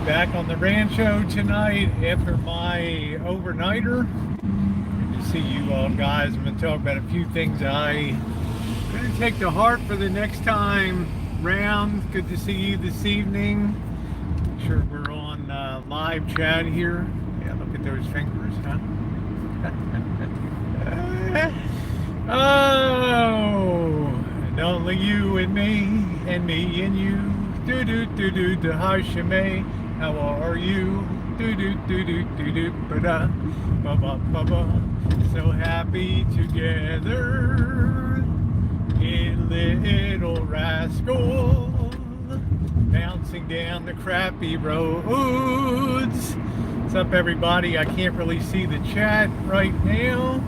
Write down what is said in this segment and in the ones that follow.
back on the Rancho tonight after my overnighter. Good to see you all guys. I'm going to talk about a few things I'm going to take to heart for the next time round. Good to see you this evening. Sure we're on live chat here. Yeah, look at those fingers, huh? Oh, and only you and me and you. Do do do do do Hashime, how are you? Do do do do do do ba da ba ba ba ba. So happy together in Little Rascal, bouncing down the crappy roads. What's up, everybody? I can't really see the chat right now,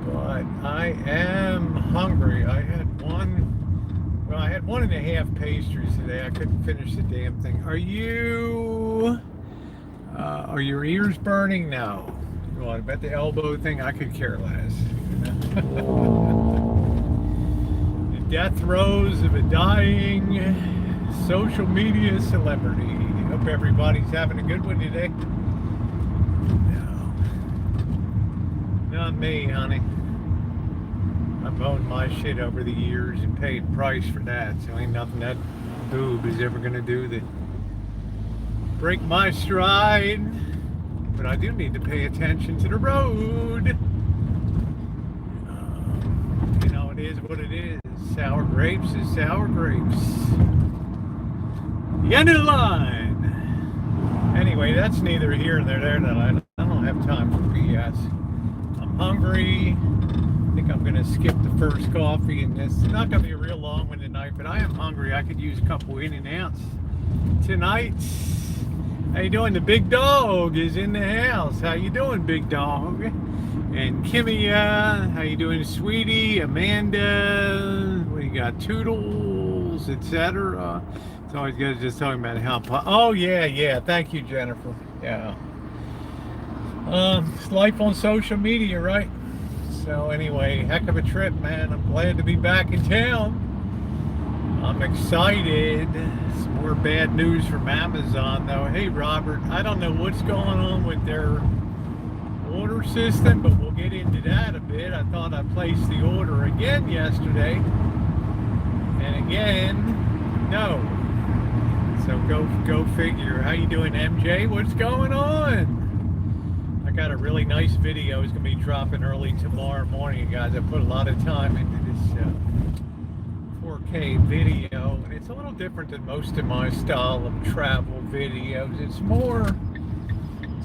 but I am hungry. I had one and a half pastries today. I couldn't finish the damn thing. Are your ears burning? No. Well, I bet the elbow thing, I could care less. The death throes of a dying social media celebrity. Hope everybody's having a good one today. No. Not me, honey. I've owned my shit over the years and paid price for that, so ain't nothing that boob is ever gonna do that break my stride. But I do need to pay attention to the road. You know, it is what it is. Sour grapes is sour grapes. The end of the line. Anyway, that's neither here nor there. That I don't have time for BS. I'm hungry. I think I'm gonna skip the first coffee, and it's not gonna be a real long one tonight, but I am hungry. I could use a couple in and outs tonight. How you doing? The big dog is in the house. How you doing, big dog? And Kimia, how you doing, sweetie? Amanda, what you got? Toodles, etc. It's always good just talking about how. Oh yeah. Thank you, Jennifer. Yeah. It's life on social media, right? So anyway, heck of a trip, man. I'm glad to be back in town. I'm excited. Some more bad news from Amazon, though. Hey, Robert, I don't know what's going on with their order system, but we'll get into that a bit. I thought I placed the order again yesterday, and again, no. So go figure. How you doing, MJ? What's going on? I got a really nice video. It's going to be dropping early tomorrow morning, guys. I put a lot of time into this 4K video, and it's a little different than most of my style of travel videos. It's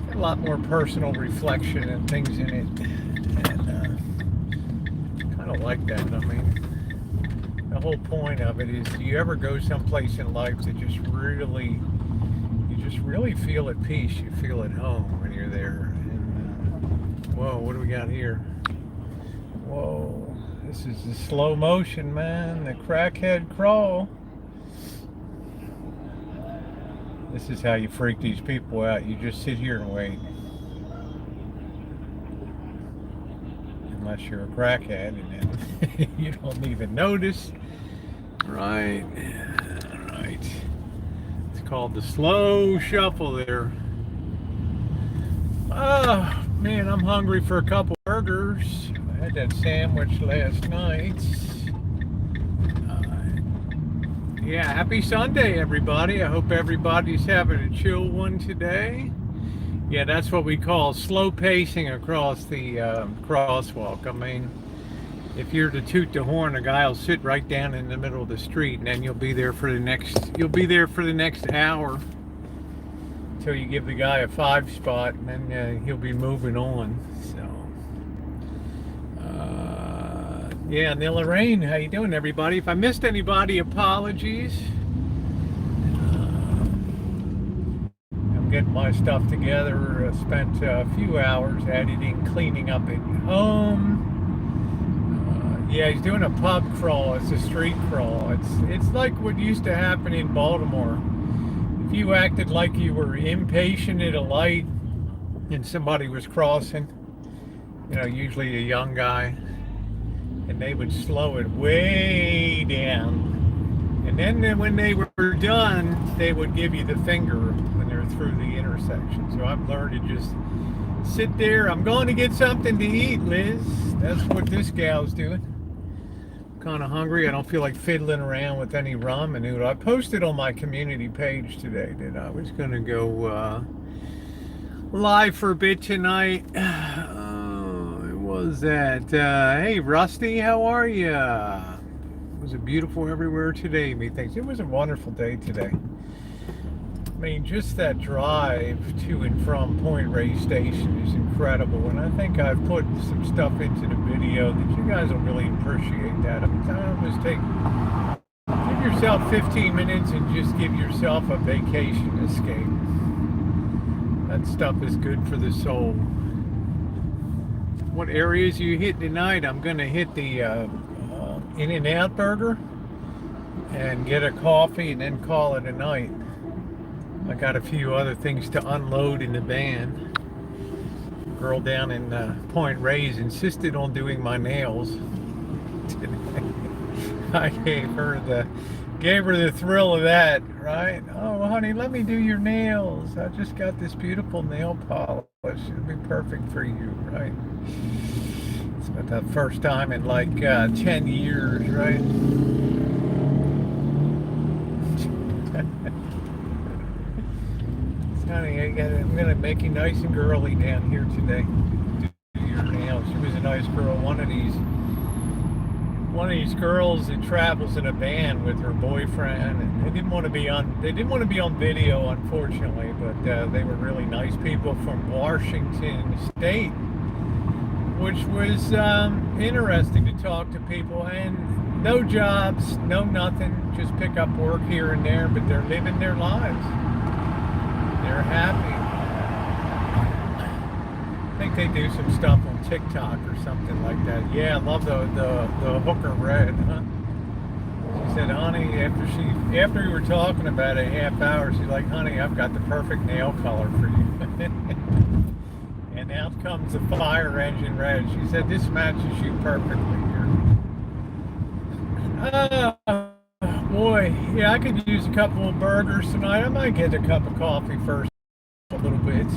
got a lot more personal reflection and things in it, and kind of like that. I mean, the whole point of it is, do you ever go someplace in life that you just really feel at peace? You feel at home when you're there. Whoa, what do we got here? Whoa, this is the slow motion, man. The crackhead crawl. This is how you freak these people out. You just sit here and wait. Unless you're a crackhead, and then you don't even notice. Right. It's called the slow shuffle there. Oh, man, I'm hungry for a couple burgers. I had that sandwich last night. Yeah, happy Sunday, everybody. I hope everybody's having a chill one today. Yeah, that's what we call slow pacing across the crosswalk. I mean, if you're to toot the horn, a guy will sit right down in the middle of the street, and then you'll be there for the next hour. Until you give the guy a 5 spot, and then he'll be moving on. So, yeah, and Lorraine, how you doing, everybody? If I missed anybody, apologies. I'm getting my stuff together. I spent a few hours editing, cleaning up at home. Yeah, he's doing a pub crawl. It's a street crawl. It's like what used to happen in Baltimore. If you acted like you were impatient at a light and somebody was crossing, usually a young guy, and they would slow it way down. And then when they were done, they would give you the finger. through the intersection. So I've learned to just sit there. I'm going to get something to eat, Liz. That's what this gal's doing. Kind of hungry. I don't feel like fiddling around with any ramen noodle. I posted on my community page today that I was going to go live for a bit tonight. It was that. Hey, Rusty, how are you? Was it beautiful everywhere today? Methinks it was a wonderful day today. I mean, just that drive to and from Point Reyes Station is incredible, and I think I've put some stuff into the video that you guys will really appreciate that. Just give yourself 15 minutes and just give yourself a vacation escape. That stuff is good for the soul. What areas you hit tonight? I'm going to hit the In-N-Out Burger and get a coffee and then call it a night. I got a few other things to unload in the van. Girl down in Point Reyes insisted on doing my nails today. I gave her the thrill of that, right? Oh, honey, let me do your nails. I just got this beautiful nail polish. It'll be perfect for you, right? It's about the first time in like 10 years, right? Honey, I'm gonna make you nice and girly down here today. Do your nails. She was a nice girl. One of these girls that travels in a van with her boyfriend, and they didn't want to be on video, unfortunately, but they were really nice people from Washington State, which was interesting to talk to people. And no jobs, no nothing, just pick up work here and there, but they're living their lives. They're happy. I think they do some stuff on TikTok or something like that. Yeah, I love the hooker red, huh? She said, honey, after we were talking about a half hour, she's like, honey, I've got the perfect nail color for you. And out comes the fire engine red. She said, this matches you perfectly here. Boy, yeah, I could use a couple of burgers tonight. I might get a cup of coffee first a little bit.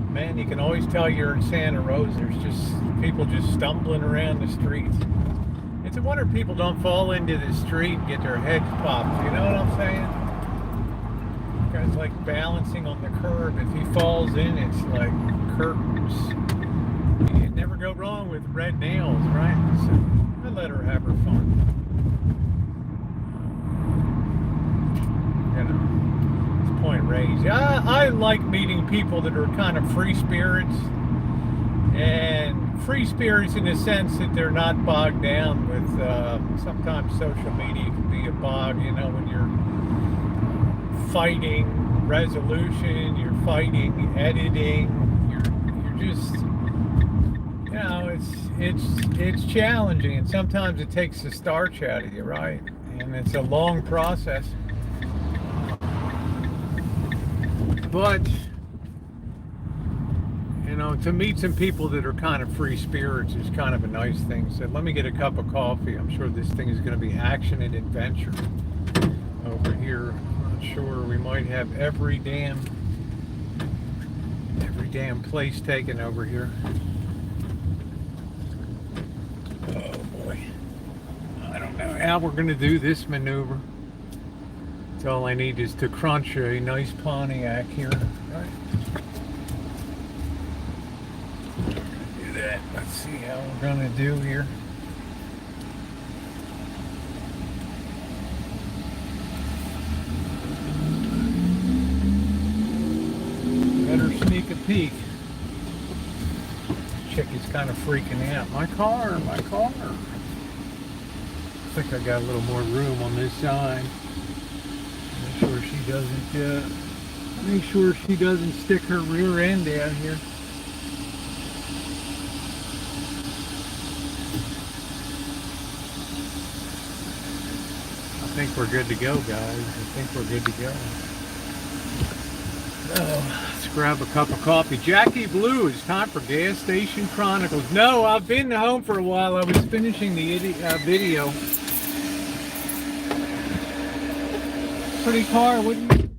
Man, you can always tell you're in Santa Rosa. There's just people just stumbling around the streets. It's a wonder people don't fall into the street and get their heads popped. You know what I'm saying? The guy's like balancing on the curb. If he falls in, it's like curtains. You never go wrong with red nails, right? So I let her have her fun. It's Point Reyes. Yeah, I like meeting people that are kind of free spirits, and free spirits in the sense that they're not bogged down with sometimes social media can be a bog, you know, when you're fighting resolution, you're fighting editing, you're just, you know, it's challenging, and sometimes it takes the starch out of you, right? And it's a long process. But, you know, to meet some people that are kind of free spirits is kind of a nice thing. So let me get a cup of coffee. I'm sure this thing is going to be action and adventure over here. I'm not sure. We might have every damn place taken over here. Oh boy. I don't know how we're going to do this maneuver. All I need is to crunch a nice Pontiac here. Right. Do that. Let's see how we're gonna do here. Better sneak a peek. This chick is kind of freaking out. My car. I think I got a little more room on this side. Make sure she doesn't stick her rear end down here. I think we're good to go, guys. I think we're good to go. Oh, let's grab a cup of coffee. Jackie Blue, it's time for Gas Station Chronicles. No, I've been home for a while. I was finishing the video. Pretty car, wouldn't you?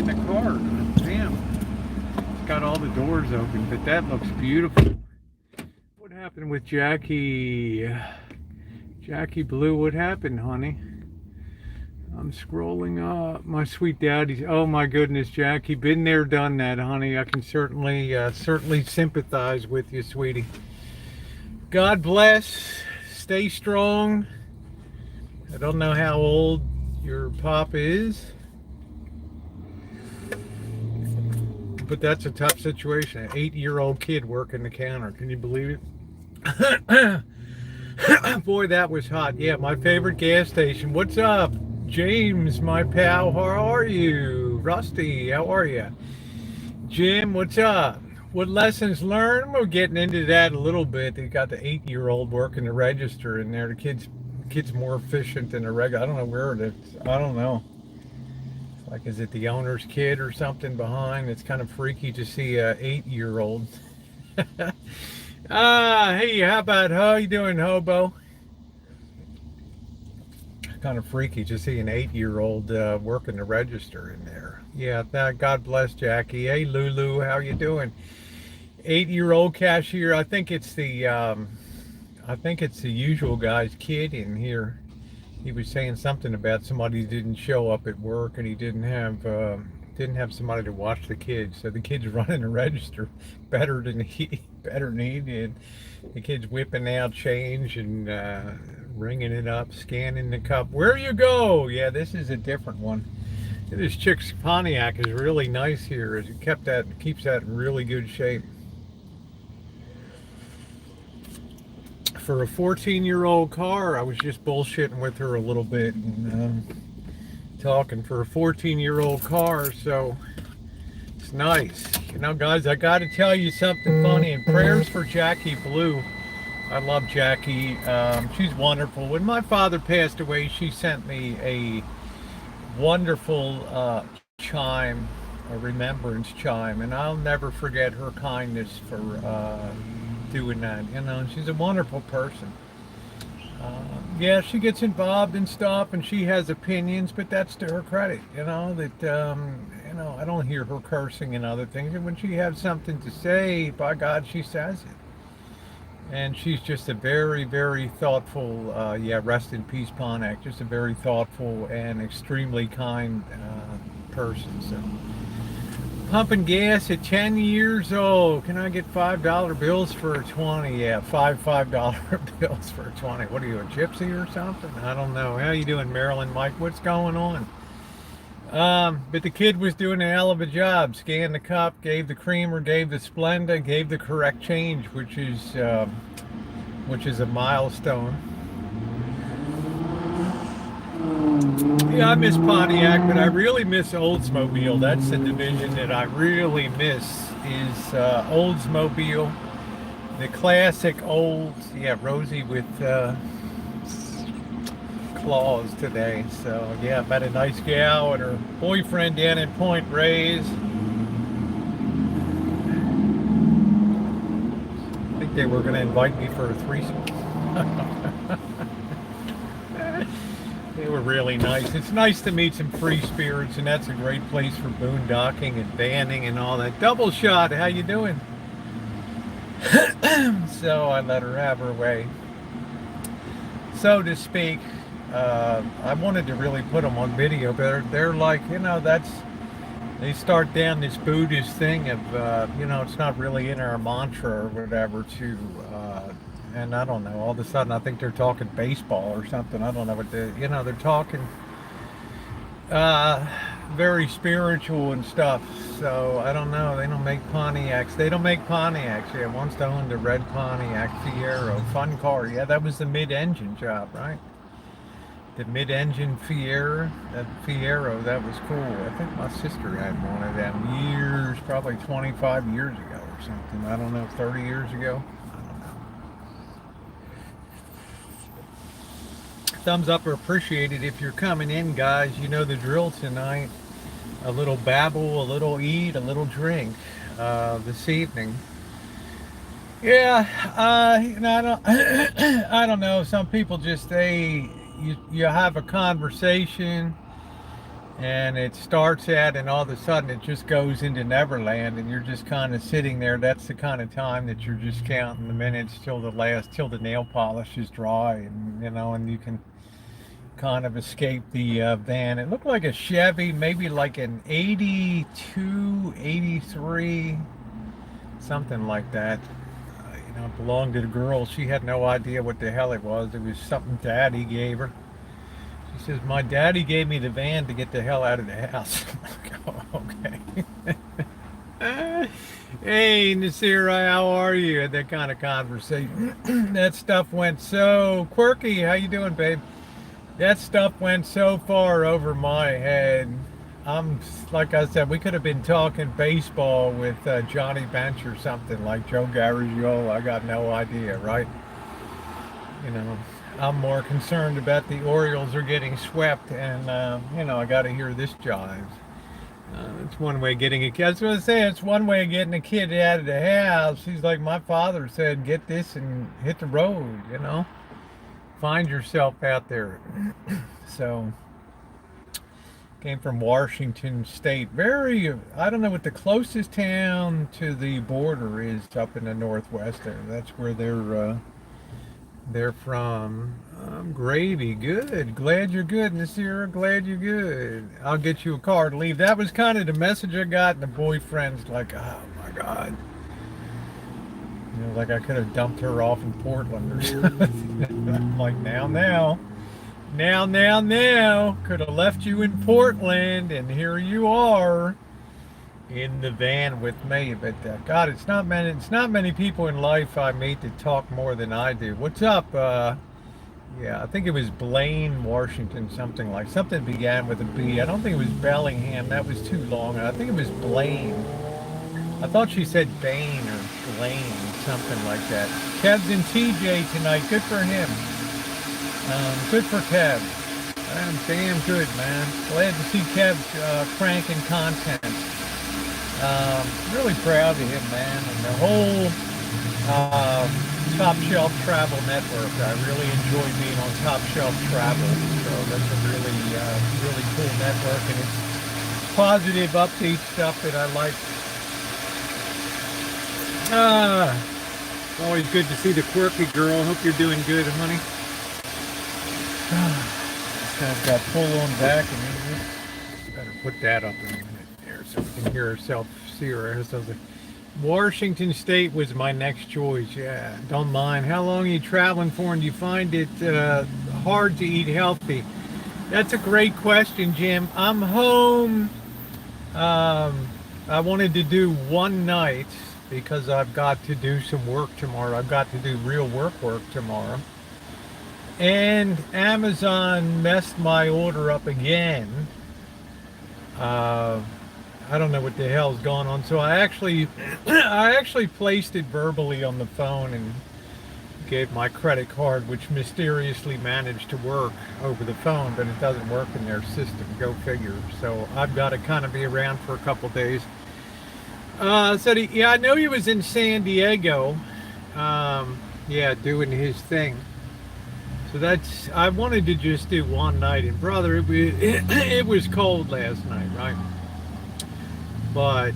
in the car. Damn. It's got all the doors open, but that looks beautiful. What happened with Jackie? Jackie Blue, what happened, honey? I'm scrolling up. My sweet daddy. Oh my goodness, Jackie, been there, done that, honey. I can certainly sympathize with you, sweetie. God bless. Stay strong. I don't know how old your pop is, but that's a tough situation. An 8-year-old kid working the counter. Can you believe it? Boy, that was hot. Yeah, my favorite gas station. What's up, James, my pal? How are you? Rusty, how are you? Jim, what's up? What lessons learned? We're getting into that a little bit. They got the 8-year-old working the register in there. The kid's more efficient than a regular. I don't know where it is. I don't know. Like, is it the owner's kid or something behind? It's kind of freaky to see a 8-year-old. Hey, how about how you doing, hobo? Kind of freaky to see an 8-year-old working the register in there. Yeah, God bless Jackie. Hey, Lulu, how you doing? 8-year-old cashier. I think it's the usual guy's kid in here. He was saying something about somebody didn't show up at work and he didn't have somebody to watch the kids. So the kid's running the register better than he did. The kid's whipping out change and ringing it up, scanning the cup. Where you go? Yeah, this is a different one. This chick's Pontiac is really nice here. It keeps that in really good shape. For a 14-year-old car, I was just bullshitting with her a little bit and talking for a 14-year-old car, so it's nice. You know, guys, I got to tell you something funny, and prayers for Jackie Blue. I love Jackie. She's wonderful. When my father passed away, she sent me a wonderful chime, a remembrance chime, and I'll never forget her kindness for doing that. You know, she's a wonderful person. Yeah, she gets involved in stuff and she has opinions, but that's to her credit. You know that you know, I don't hear her cursing and other things, and when she has something to say, by God, she says it. And she's just a very, very thoughtful, yeah, rest in peace, Pontiac, just a very thoughtful and extremely kind person. So, pumping gas at 10 years old. Can I get $5 bills for a 20? Yeah, $5 bills for a 20. What are you, a gypsy or something? I don't know. How you doing, Marilyn? Mike, what's going on? But the kid was doing a hell of a job. Scanned the cup, gave the creamer, gave the Splenda, gave the correct change, which is a milestone. Yeah, I miss Pontiac, but I really miss Oldsmobile. That's the division that I really miss is Oldsmobile. The classic Olds. Yeah, Rosie with claws today. So yeah, met a nice gal and her boyfriend down in Point Reyes. I think they were going to invite me for a threesome. They were really nice. It's nice to meet some free spirits, and that's a great place for boondocking and banding and all that. Double shot, how you doing? So I let her have her way, so to speak. I wanted to really put them on video, but they're like, you know, they start down this Buddhist thing of, you know, it's not really in our mantra or whatever to, and I don't know, all of a sudden I think they're talking baseball or something. I don't know what you know, they're talking very spiritual and stuff. So I don't know, they don't make Pontiacs. They don't make Pontiacs. Yeah, once I owned a red Pontiac Fiero, fun car. Yeah, that was the mid-engine job, right? The mid-engine Fiero, that was cool. I think my sister had one of them years, probably 25 years ago or something. I don't know, 30 years ago. I don't know. Thumbs up are appreciated if you're coming in, guys. You know the drill tonight. A little babble, a little eat, a little drink this evening. Yeah, you know, I don't know. Some people just you have a conversation And it starts at, and all of a sudden it just goes into Neverland, and you're just kind of sitting there. That's the kind of time that you're just counting the minutes till the nail polish is dry, and and you can kind of escape the van. It looked like a Chevy, maybe like an 82, 83, something like that. It belonged to the girl. She had no idea what the hell it was. It was something Daddy gave her. She says, "My daddy gave me the van to get the hell out of the house." I'm like, "Oh, okay." Hey, Nasira, how are you? Had that kind of conversation. That stuff went so quirky. How you doing, babe? That stuff went so far over my head. Like I said, we could have been talking baseball with Johnny Bench or something like Joe Garagiola. I got no idea, right? You know, I'm more concerned about the Orioles are getting swept, and I got to hear this jive. It's one way of getting a kid. I was going to say it's one way of getting a kid out of the house. He's like my father said, get this and hit the road. Find yourself out there. So, came from Washington State. I don't know what the closest town to the border is up in the northwest there. That's where they're from. Gravy, good. Glad you're good, Nasira. Glad you're good. I'll get you a car to leave. That was kind of the message I got, and the boyfriend's like, "Oh my God." Like I could have dumped her off in Portland or something. I'm like, now. Could have left you in Portland, and here you are in the van with me. But God, it's not many people in life I meet that talk more than I do. What's up? Yeah, I think it was Blaine, Washington, something began with a B. I don't think it was Bellingham. That was too long. I think it was Blaine. I thought she said Bain or Blaine, something like that. Kev's in TJ tonight. Good for him. Good for Kev. I'm damn good, man. Glad to see Kev cranking content. Really proud of him, man. And the whole Top Shelf Travel Network. I really enjoy being on Top Shelf Travel. So that's a really cool network, and it's positive, upbeat stuff that I like. Always good to see the quirky girl. Hope you're doing good, honey. This guy's got full on back, and better put that up in a minute there so we can hear herself, see her. So Washington State was my next choice. Yeah, don't mind. How long are you traveling for, and do you find it hard to eat healthy? That's a great question, Jim. I'm home. I wanted to do one night because I've got to do some work tomorrow. I've got to do real work tomorrow. And Amazon messed my order up again. I don't know what the hell's going on. So I actually placed it verbally on the phone and gave my credit card, which mysteriously managed to work over the phone, but it doesn't work in their system. Go figure. So I've got to kind of be around for a couple days. I know he was in San Diego, doing his thing. So I wanted to just do one night, and brother, it was cold last night, right? But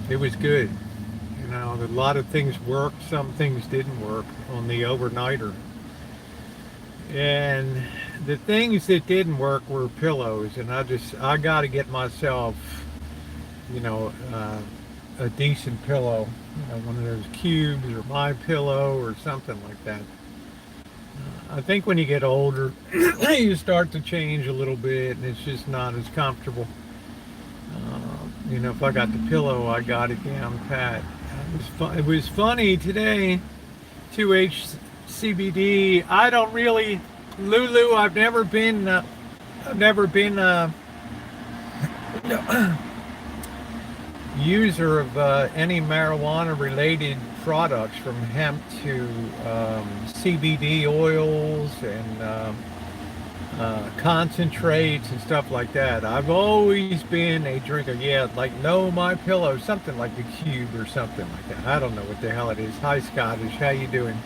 it was good. A lot of things worked, some things didn't work on the overnighter. And the things that didn't work were pillows, and I got to get myself a decent pillow, one of those cubes or my pillow or something like that. I think when you get older, you start to change a little bit, and it's just not as comfortable. If I got the pillow, I got it down pat. It was funny today, 2HCBD. I don't really, Lulu. I've never been user of any marijuana related products, from hemp to CBD oils and concentrates and stuff like that. I've always been a drinker. Like My Pillow, something like the Cube or something like that. I don't know what the hell it is. Hi Scottish, how you doing?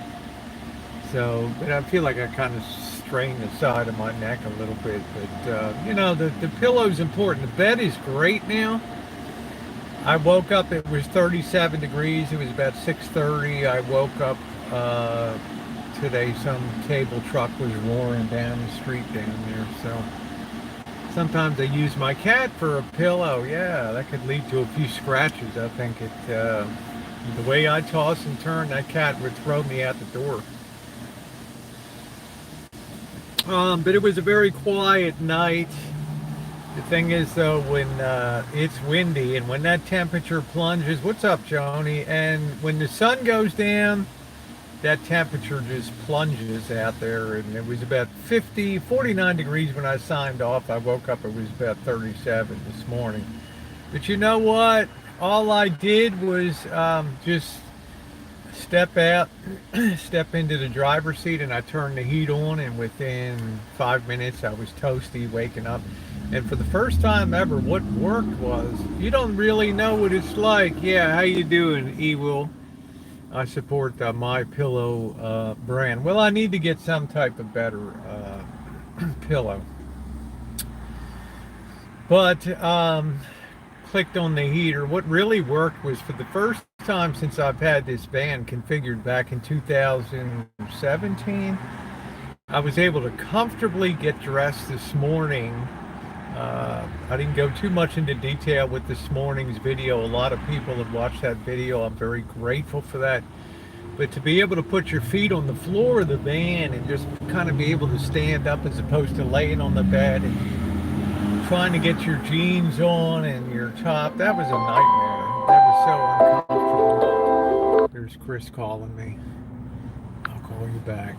So, but I feel like I kind of strain the side of my neck a little bit. But you know, the pillow's important. The bed is great now. I woke up, it was 37 degrees. It was about 6:30. I woke up today, some cable truck was roaring down the street down there. So sometimes I use my cat for a pillow. Yeah, that could lead to a few scratches. I think the way I toss and turn, that cat would throw me out the door. But it was a very quiet night. The thing is, though, when it's windy and when that temperature plunges, what's up, Joni? And when the sun goes down, that temperature just plunges out there. And it was about 49 degrees when I signed off. I woke up, it was about 37 this morning. But you know what? All I did was just step out, step into the driver's seat, and I turned the heat on, and within 5 minutes I was toasty, waking up. And for the first time ever, what worked was, you don't really know what it's like. Yeah, how you doing, Ewell? I support the My Pillow brand. Well, I need to get some type of better pillow. But clicked on the heater. What really worked was, for the first time since I've had this van configured back in 2017, I was able to comfortably get dressed this morning. I didn't go too much into detail with this morning's video. A lot of people have watched that video. I'm very grateful for that. But to be able to put your feet on the floor of the van and just kind of be able to stand up as opposed to laying on the bed and trying to get your jeans on and your top, that was a nightmare. That was so uncomfortable. There's Chris calling me. I'll call you back.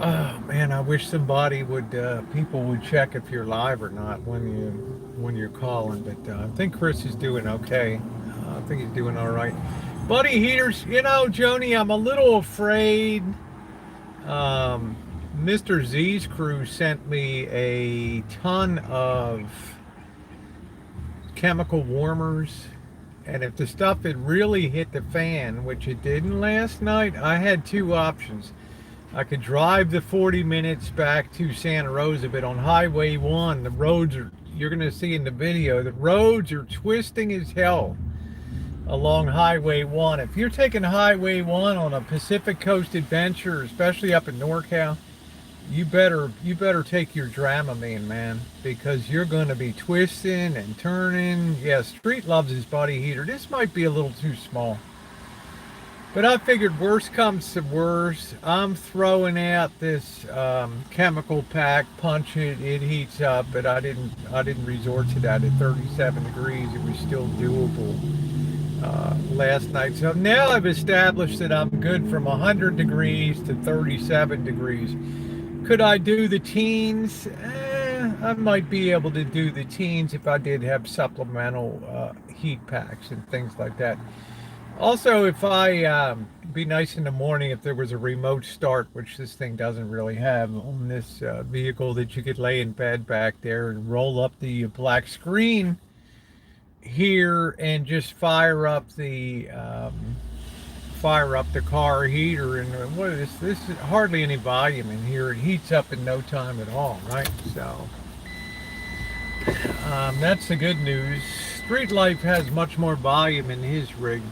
Oh man, I wish somebody would, people would check if you're live or not when you're calling. But I think Chris is doing okay. I think he's doing all right. Buddy heaters, you know, Joni, I'm a little afraid. Mr. Z's crew sent me a ton of chemical warmers, and if the stuff had really hit the fan, which it didn't last night, I had two options. I could drive the 40 minutes back to Santa Rosa, but on Highway 1, the roads are, you're going to see in the video, the roads are twisting as hell along Highway 1. If you're taking Highway 1 on a Pacific Coast adventure, especially up in NorCal, you better take your Dramamine, man, because you're going to be twisting and turning. Yeah, Street loves his body heater. This might be a little too small. But I figured worst comes to worst, I'm throwing out this chemical pack, punch it, it heats up, but I didn't resort to that at 37 degrees. It was still doable last night. So now I've established that I'm good from 100 degrees to 37 degrees. Could I do the teens? I might be able to do the teens if I did have supplemental heat packs and things like that. Also, if be nice in the morning if there was a remote start, which this thing doesn't really have on this vehicle, that you could lay in bed back there and roll up the black screen here and just fire up the car heater. And what is this? This is hardly any volume in here. It heats up in no time at all, right? So that's the good news. Street Life has much more volume in his rig.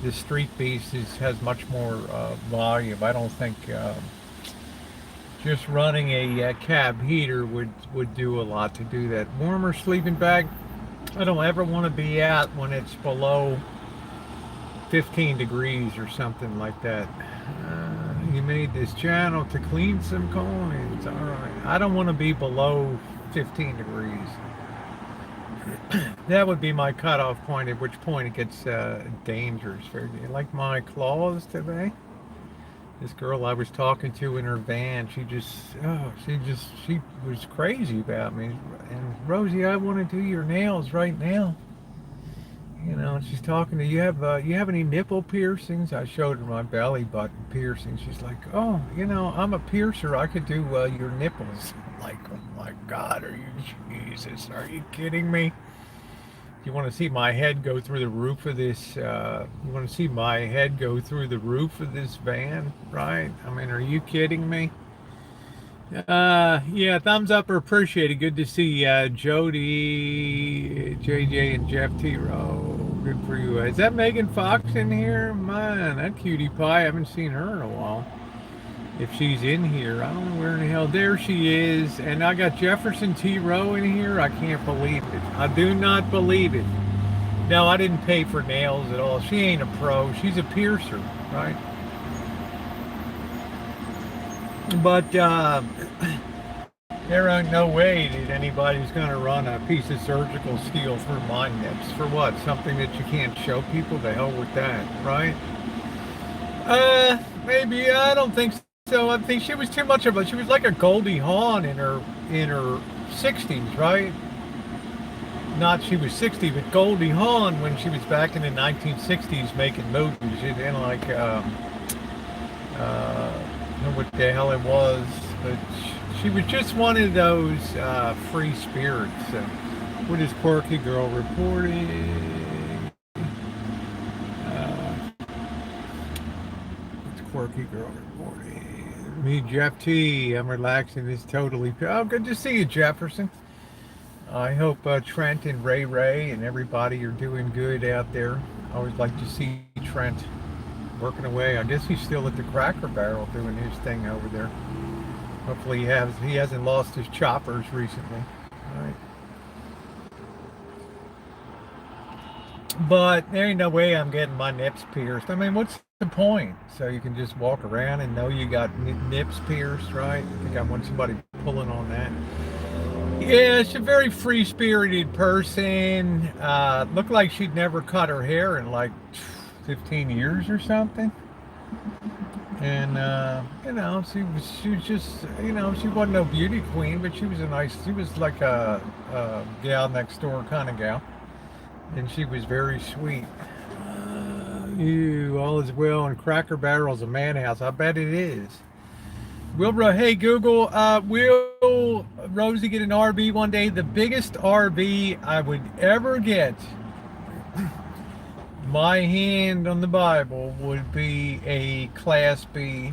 The Street Beast has much more volume. I don't think just running a cab heater would do a lot to do that. Warmer sleeping bag. I don't ever want to be out when it's below 15 degrees or something like that. You made this channel to clean some coins. All right. I don't want to be below 15 degrees. That would be my cutoff point, at which point it gets dangerous. Like my claws today. This girl I was talking to in her van, she was crazy about me. And Rosie, I want to do your nails right now. You know, and she's talking to you have any nipple piercings? I showed her my belly button piercing. She's like, oh, you know, I'm a piercer. I could do your nipples. I'm like, oh my God, Jesus, are you kidding me? You want to see my head go through the roof of this? You want to see my head go through the roof of this van, right? I mean, are you kidding me? Yeah, thumbs up are appreciated. Good to see Jody, JJ, and Jeff T. Rowe. Good for you. Is that Megan Fox in here? Man, that cutie pie. I haven't seen her in a while. If she's in here, I don't know where in the hell. There she is. And I got Jefferson T. Rowe in here. I can't believe it. I do not believe it. No, I didn't pay for nails at all. She ain't a pro. She's a piercer, right? But there ain't no way that anybody's going to run a piece of surgical steel through my nips. For what? Something that you can't show people? The hell with that, right? Maybe. I don't think so. I think she was too much of a. She was like a Goldie Hawn in her 60s, right? Not she was 60, but Goldie Hawn when she was back in the 1960s making movies. She didn't like. I don't know what the hell it was, but she was just one of those free spirits. What is Quirky Girl reporting? It's Quirky Girl reporting. Me, Jeff T. I'm relaxing. It's totally. Oh, good to see you, Jefferson. I hope Trent and Ray Ray and everybody are doing good out there. I always like to see Trent working away. I guess he's still at the Cracker Barrel doing his thing over there. Hopefully he hasn't lost his choppers recently. All right. But there ain't no way I'm getting my nips pierced. I mean, what's the point? So you can just walk around and know you got nips pierced, right? I think I want somebody pulling on that. Yeah, she's a very free-spirited person. Looked like she'd never cut her hair in like 15 years or something. And she was just, she wasn't no beauty queen, but she was she was like a gal next door kind of gal, and she was very sweet. All is well, and Cracker Barrel's a madhouse. I bet it is. Hey Google, will Rosie get an RV one day? The biggest RV I would ever get, my hand on the Bible, would be a Class B,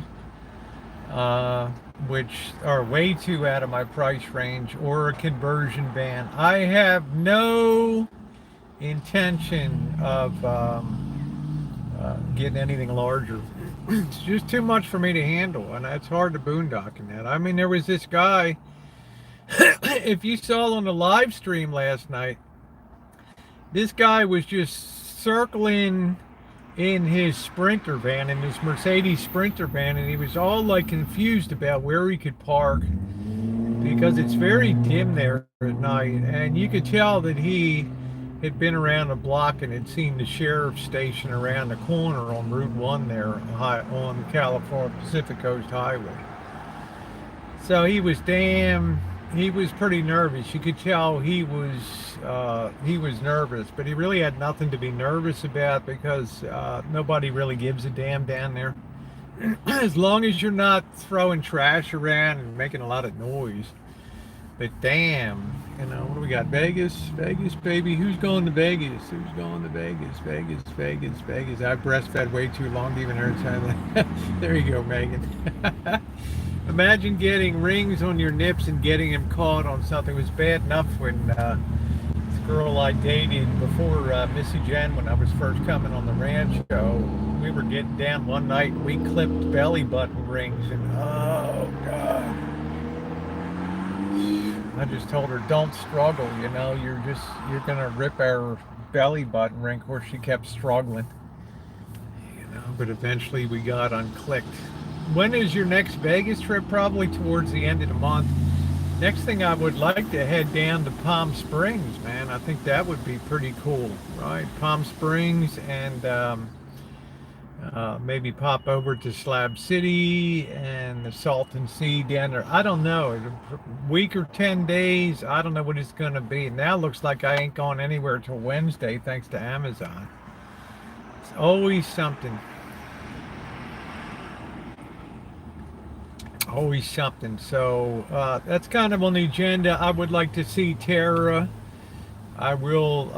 which are way too out of my price range, or a conversion van. I have no intention of getting anything larger. It's just too much for me to handle, and it's hard to boondock in that. I mean, there was this guy, if you saw on the live stream last night, this guy was just circling in his Sprinter van, in his Mercedes Sprinter van, and he was all like confused about where he could park because it's very dim there at night, and you could tell that he had been around the block and had seen the sheriff's station around the corner on Route 1 there on California Pacific Coast Highway. So he was pretty nervous. You could tell he was nervous, but he really had nothing to be nervous about because nobody really gives a damn down there. As long as you're not throwing trash around and making a lot of noise. But damn, what do we got? Vegas, baby. Who's going to Vegas? Who's going to Vegas? Vegas. I breastfed way too long to even understand that. There you go, Megan. Imagine getting rings on your nips and getting them caught on something. It was bad enough when this girl I dated before Missy Jen, when I was first coming on the Rancho, we were getting down one night and we clipped belly button rings, and oh God. I just told her, don't struggle, you're gonna rip our belly button ring. Of course, she kept struggling, but eventually we got unclicked. When is your next Vegas trip? Probably towards the end of the month. Next thing, I would like to head down to Palm Springs, man. I think that would be pretty cool, right? Palm Springs, and maybe pop over to Slab City and the Salton Sea down there. I don't know, a week or 10 days. I don't know what it's going to be. Now it looks like I ain't going anywhere till Wednesday, thanks to Amazon. It's always something. Always something. So that's kind of on the agenda. I would like to see Tara I will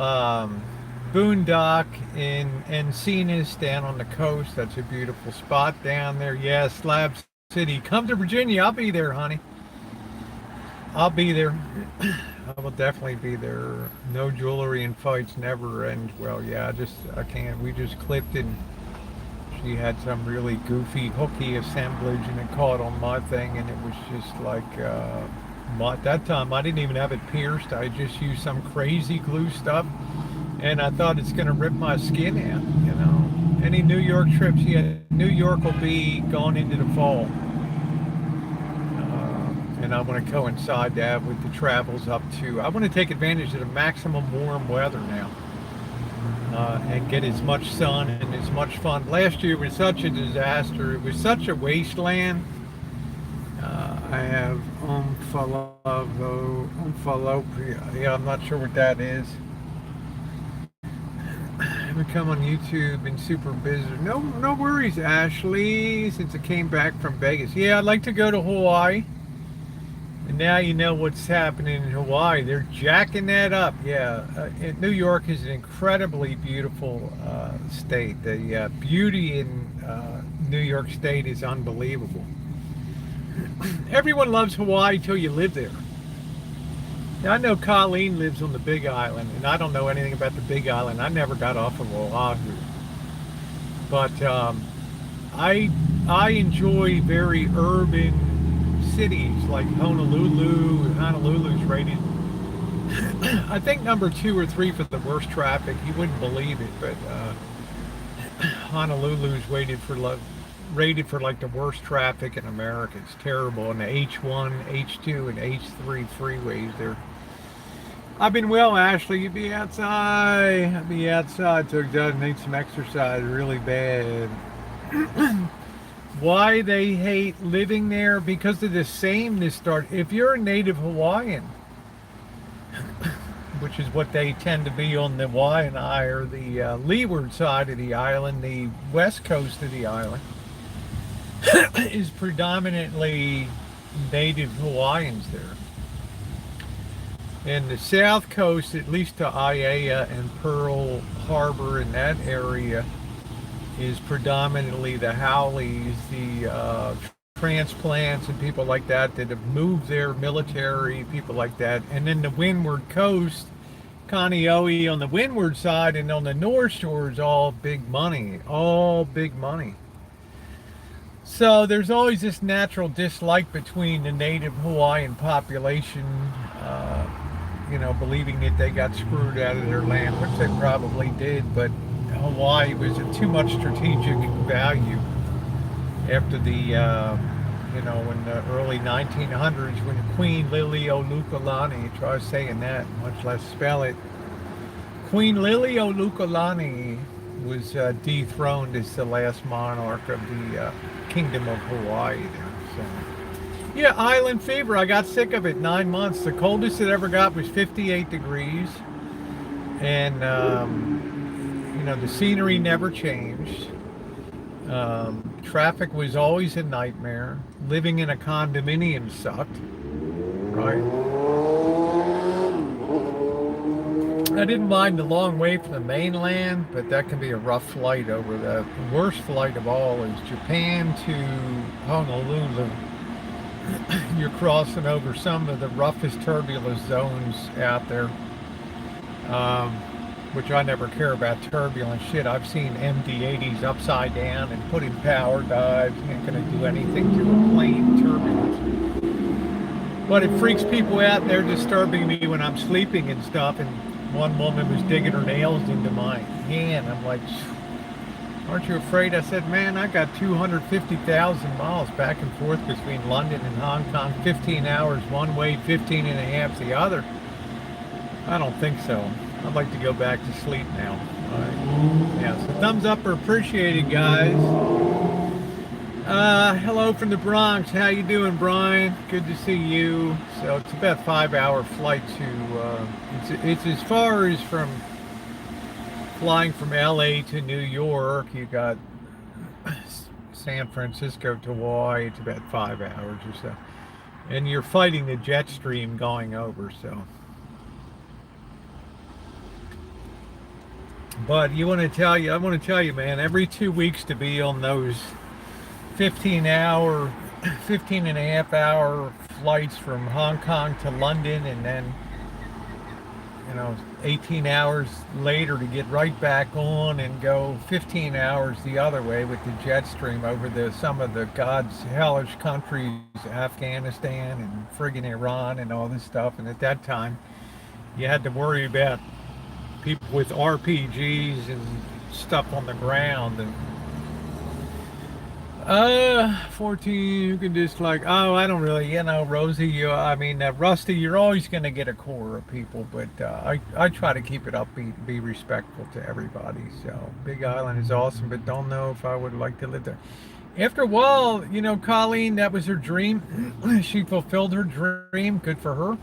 boondock in Encinas down on the coast. That's a beautiful spot down there. Yeah, Slab City. Come to Virginia. I'll be there, honey. I'll be there. I will definitely be there. No jewelry and fights never end. Well, yeah, I can't. We just clipped and she had some really goofy hooky assemblage and it caught on my thing and it was just like at that time I didn't even have it pierced. I just used some crazy glue stuff and I thought it's gonna rip my skin out, you know. Any New York trips? Yeah, New York will be gone into the fall. And I want to coincide that with the travels up to. I want to take advantage of the maximum warm weather now and get as much sun and as much fun. Last year was such a disaster. It was such a wasteland. I have Umphalopia. Yeah, I'm not sure what that is. We come on YouTube and super busy. No, no worries, Ashley. Since I came back from Vegas, yeah, I'd like to go to Hawaii. And now you know what's happening in Hawaii. They're jacking that up. Yeah, New York is an incredibly beautiful state. The beauty in New York State is unbelievable. Everyone loves Hawaii till you live there. Now, I know Colleen lives on the Big Island, and I don't know anything about the Big Island. I never got off of Oahu. But I enjoy very urban cities like Honolulu. Honolulu's rated, I think, number 2 or 3 for the worst traffic. You wouldn't believe it, but Honolulu's rated for like the worst traffic in America. It's terrible. And the H1, H2, and H3 freeways, they're. I've been well, Ashley. You be outside. I'll be outside. So I need some exercise really bad. Why they hate living there? Because of the sameness. If you're a native Hawaiian, which is what they tend to be on the Waianae or the leeward side of the island, the west coast of the island is predominantly native Hawaiians there. And the south coast, at least to Aiea and Pearl Harbor in that area, is predominantly the Howleys, the transplants and people like that have moved there, military, people like that. And then the windward coast, Kaneohe on the windward side and on the north shore is all big money, all big money. So there's always this natural dislike between the native Hawaiian population, believing that they got screwed out of their land, which they probably did, but Hawaii was of too much strategic value after the, in the early 1900s when Queen Liliuokalani, try saying that, much less spell it, Queen Liliuokalani was dethroned as the last monarch of the Kingdom of Hawaii there. So, yeah, island fever. I got sick of it 9 months. The coldest it ever got was 58 degrees. And, the scenery never changed. Traffic was always a nightmare. Living in a condominium sucked, right? I didn't mind the long way from the mainland, but that can be a rough flight over the worst flight of all is Japan to Honolulu. You're crossing over some of the roughest turbulent zones out there, which I never care about turbulent shit. I've seen MD-80s upside down and put in power dives. Ain't gonna do anything to a plane turbulence. But it freaks people out and they're disturbing me when I'm sleeping and stuff. And one woman was digging her nails into my hand. I'm like, aren't you afraid? I said, man, I got 250,000 miles back and forth between London and Hong Kong, 15 hours one way, 15 and a half the other. I don't think so. I'd like to go back to sleep now. All right. Yeah, so thumbs up are appreciated, guys. Hello from the Bronx. How you doing, Brian? Good to see you. So it's about 5-hour flight to, it's as far as from flying from LA to New York. You got San Francisco to Hawaii. It's about 5 hours or so. And you're fighting the jet stream going over, so. But I want to tell you, man, every 2 weeks to be on those 15 hour, 15 and a half hour flights from Hong Kong to London, and then 18 hours later to get right back on and go 15 hours the other way with the jet stream over some of the God's hellish countries, Afghanistan and friggin' Iran and all this stuff. And at that time, you had to worry about people with RPGs and stuff on the ground. And 14, you can just like, oh, I don't really, Rosie, Rusty, you're always going to get a core of people, but I try to keep it upbeat, be respectful to everybody. So Big Island is awesome, but don't know if I would like to live there. After a while, Colleen, that was her dream. She fulfilled her dream. Good for her.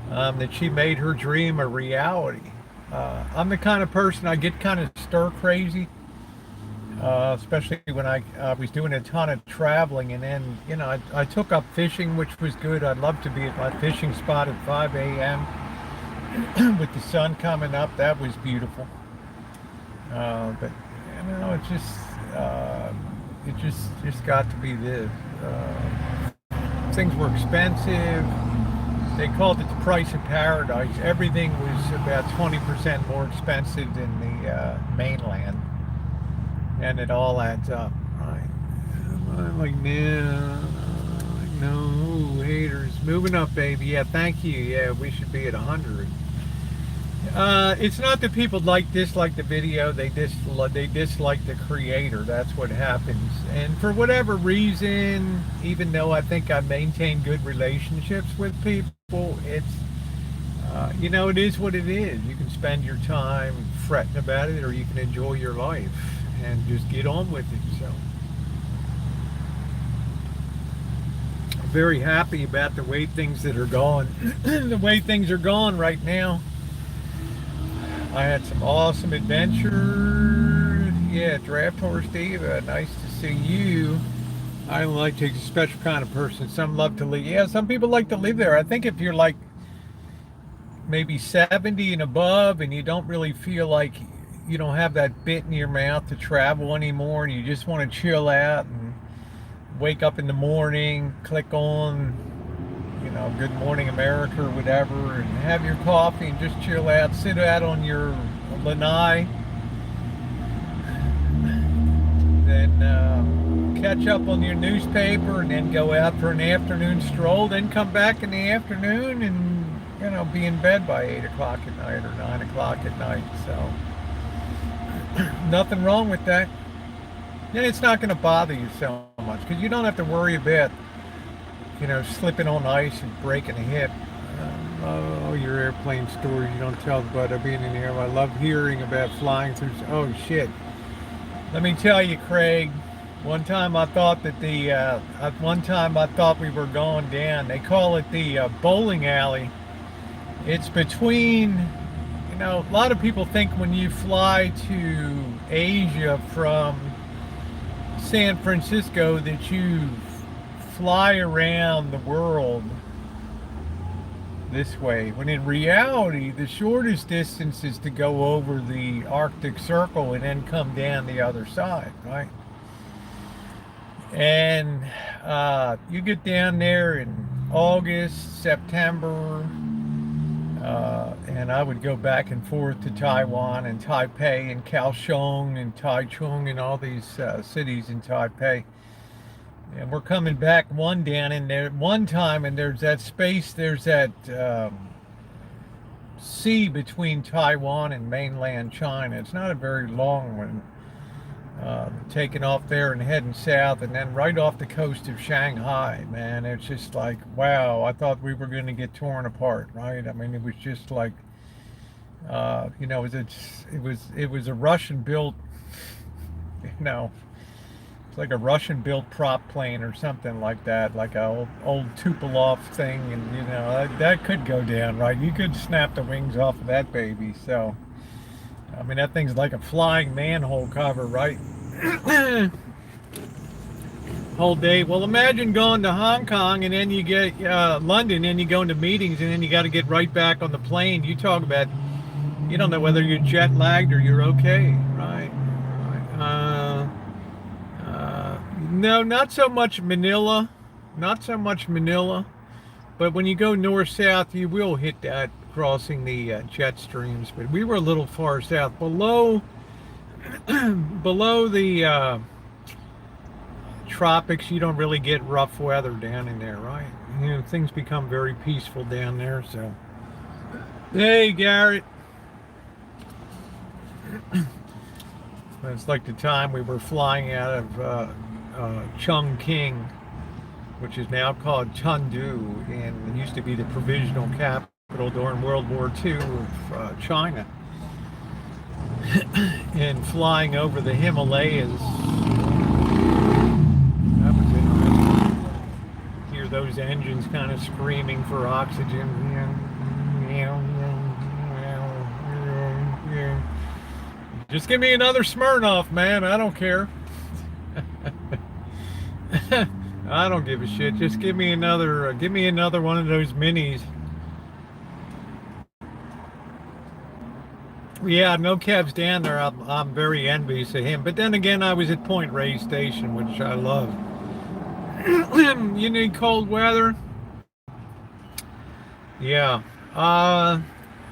That she made her dream a reality. I'm the kind of person, I get kind of stir crazy. Especially when I was doing a ton of traveling, and then I took up fishing, which was good. I'd love to be at my fishing spot at 5 a.m. with the sun coming up. That was beautiful. But it just got to be this. Things were expensive. They called it the price of paradise. Everything was about 20% more expensive than the mainland. And it all adds up, right? I'm like, man, no, haters. Moving up, baby. Yeah, thank you. Yeah, we should be at 100. It's not that people dislike the video. They dislike the creator. That's what happens. And for whatever reason, even though I think I maintain good relationships with people, it's, it is what it is. You can spend your time fretting about it, or you can enjoy your life and just get on with it. So I'm very happy about the way things that are going. The way things are going right now. I had some awesome adventures. Yeah, Draft Horse Diva, nice to see you. I like to, a special kind of person. Some love to live. Yeah, some people like to live there. I think if you're like maybe 70 and above and you don't really feel like you don't have that bit in your mouth to travel anymore, and you just want to chill out and wake up in the morning, click on, Good Morning America or whatever, and have your coffee and just chill out, sit out on your lanai, then catch up on your newspaper, and then go out for an afternoon stroll, then come back in the afternoon and, be in bed by 8 o'clock at night or 9 o'clock at night. So nothing wrong with that. And it's not going to bother you so much because you don't have to worry about, slipping on ice and breaking a hip. Your airplane stories you don't tell about being in the air. I love hearing about flying through. Oh, shit. Let me tell you, Craig, one time I thought we were going down. They call it the bowling alley. It's between, a lot of people think when you fly to Asia from San Francisco that you fly around the world this way, when in reality the shortest distance is to go over the Arctic Circle and then come down the other side, right? And you get down there in August, September, and I would go back and forth to Taiwan and Taipei and Kaohsiung and Taichung and all these cities in Taipei. And we're coming back one time, and there's that space, there's that sea between Taiwan and mainland China. It's not a very long one. Taking off there and heading south, and then right off the coast of Shanghai, man, it's just like, wow, I thought we were going to get torn apart, right? I mean, it was just like, it was a Russian built, it's like a Russian built prop plane or something like that, like a old Tupolev thing, and that could go down, right? You could snap the wings off of that baby. So I mean, that thing's like a flying manhole cover, right? Whole day. Well, imagine going to Hong Kong and then you get London, and you go into meetings, and then you got to get right back on the plane. You talk about You don't know whether you're jet lagged or you're okay, right? Right. No, not so much Manila, not so much Manila. But when you go north south, you will hit that crossing the jet streams. But we were a little far south, below below the tropics. You don't really get rough weather down in there, right? You know, things become very peaceful down there. So, hey, Garrett. It's like the time we were flying out of Chongqing, which is now called Chengdu, and it used to be the provisional capital during World War II of China. And flying over the Himalayas, that was interesting. Hear those engines kind of screaming for oxygen. Just give me another Smirnoff, man. I don't care. I don't give a shit. Just give me another one of those minis. Yeah, no cabs down there. I'm very envious of him. But then again, I was at Point Reyes Station, which I love. You need cold weather? Yeah.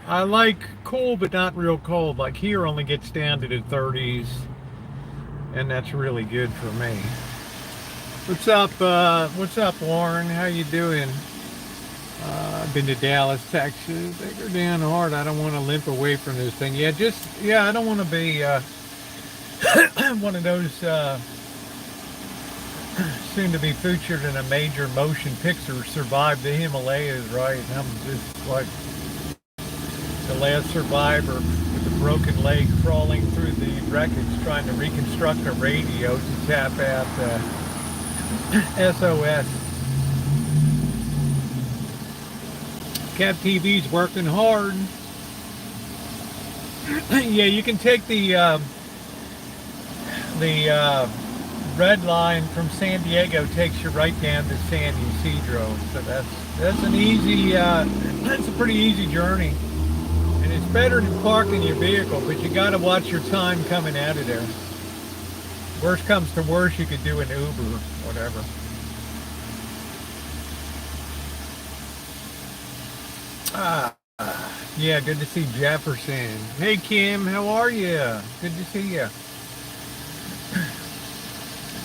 I like cool, but not real cold. Like here only gets down to the 30s, and that's really good for me. What's up, Warren? How you doing? I've been to Dallas, Texas. They go down hard. I don't want to limp away from this thing. I don't want to be one of those soon to be featured in a major motion picture, Survive the Himalayas, right? And I'm just like the last survivor with a broken leg crawling through the wreckage trying to reconstruct a radio to tap out SOS. Cat TV's working hard. Yeah, you can take the red line from San Diego, takes you right down to San Ysidro. So that's an easy, that's a pretty easy journey. And it's better than parking your vehicle, but you got to watch your time coming out of there. Worst comes to worst, you could do an Uber, whatever. Yeah, good to see Jefferson. Hey, Kim, how are you? Good to see you.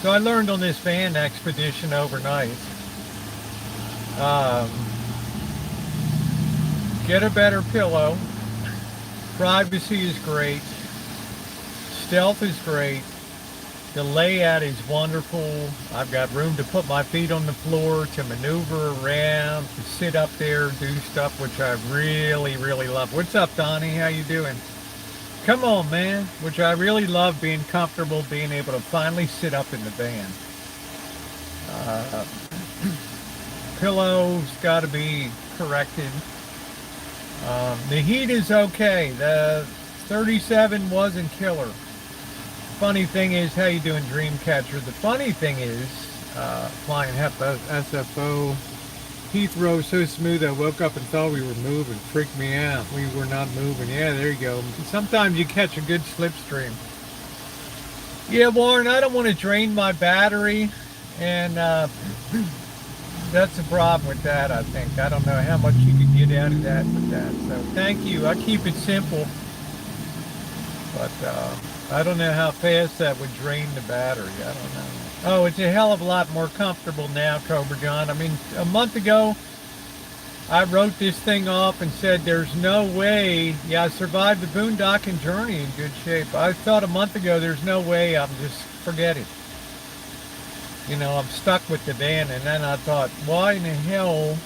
So I learned on this van expedition overnight. Get a better pillow. Privacy is great. Stealth is great. The layout is wonderful. I've got room to put my feet on the floor, to maneuver around, to sit up there, do stuff, which I really, really love. What's up, Donnie? How you doing? Come on, man. Which I really love, being comfortable, being able to finally sit up in the van. Pillow's got to be corrected. The heat is okay. The 37 wasn't killer. Funny thing is, how you doing, Dreamcatcher? The funny thing is, flying SFO, Heathrow so smooth I woke up and thought we were moving. Freaked me out. We were not moving. Yeah, there you go. Sometimes you catch a good slipstream. Yeah, Warren, I don't want to drain my battery, and that's the problem with that, I think. I don't know how much you could get out of that with that. So thank you. I keep it simple, but I don't know how fast that would drain the battery. I don't know. Oh, it's a hell of a lot more comfortable now, Cobra John. I mean, a month ago, I wrote this thing off and said, there's no way. Yeah, I survived the boondocking journey in good shape. I thought a month ago, there's no way. I'm just, forget it. You know, I'm stuck with the van. And then I thought, why in the hell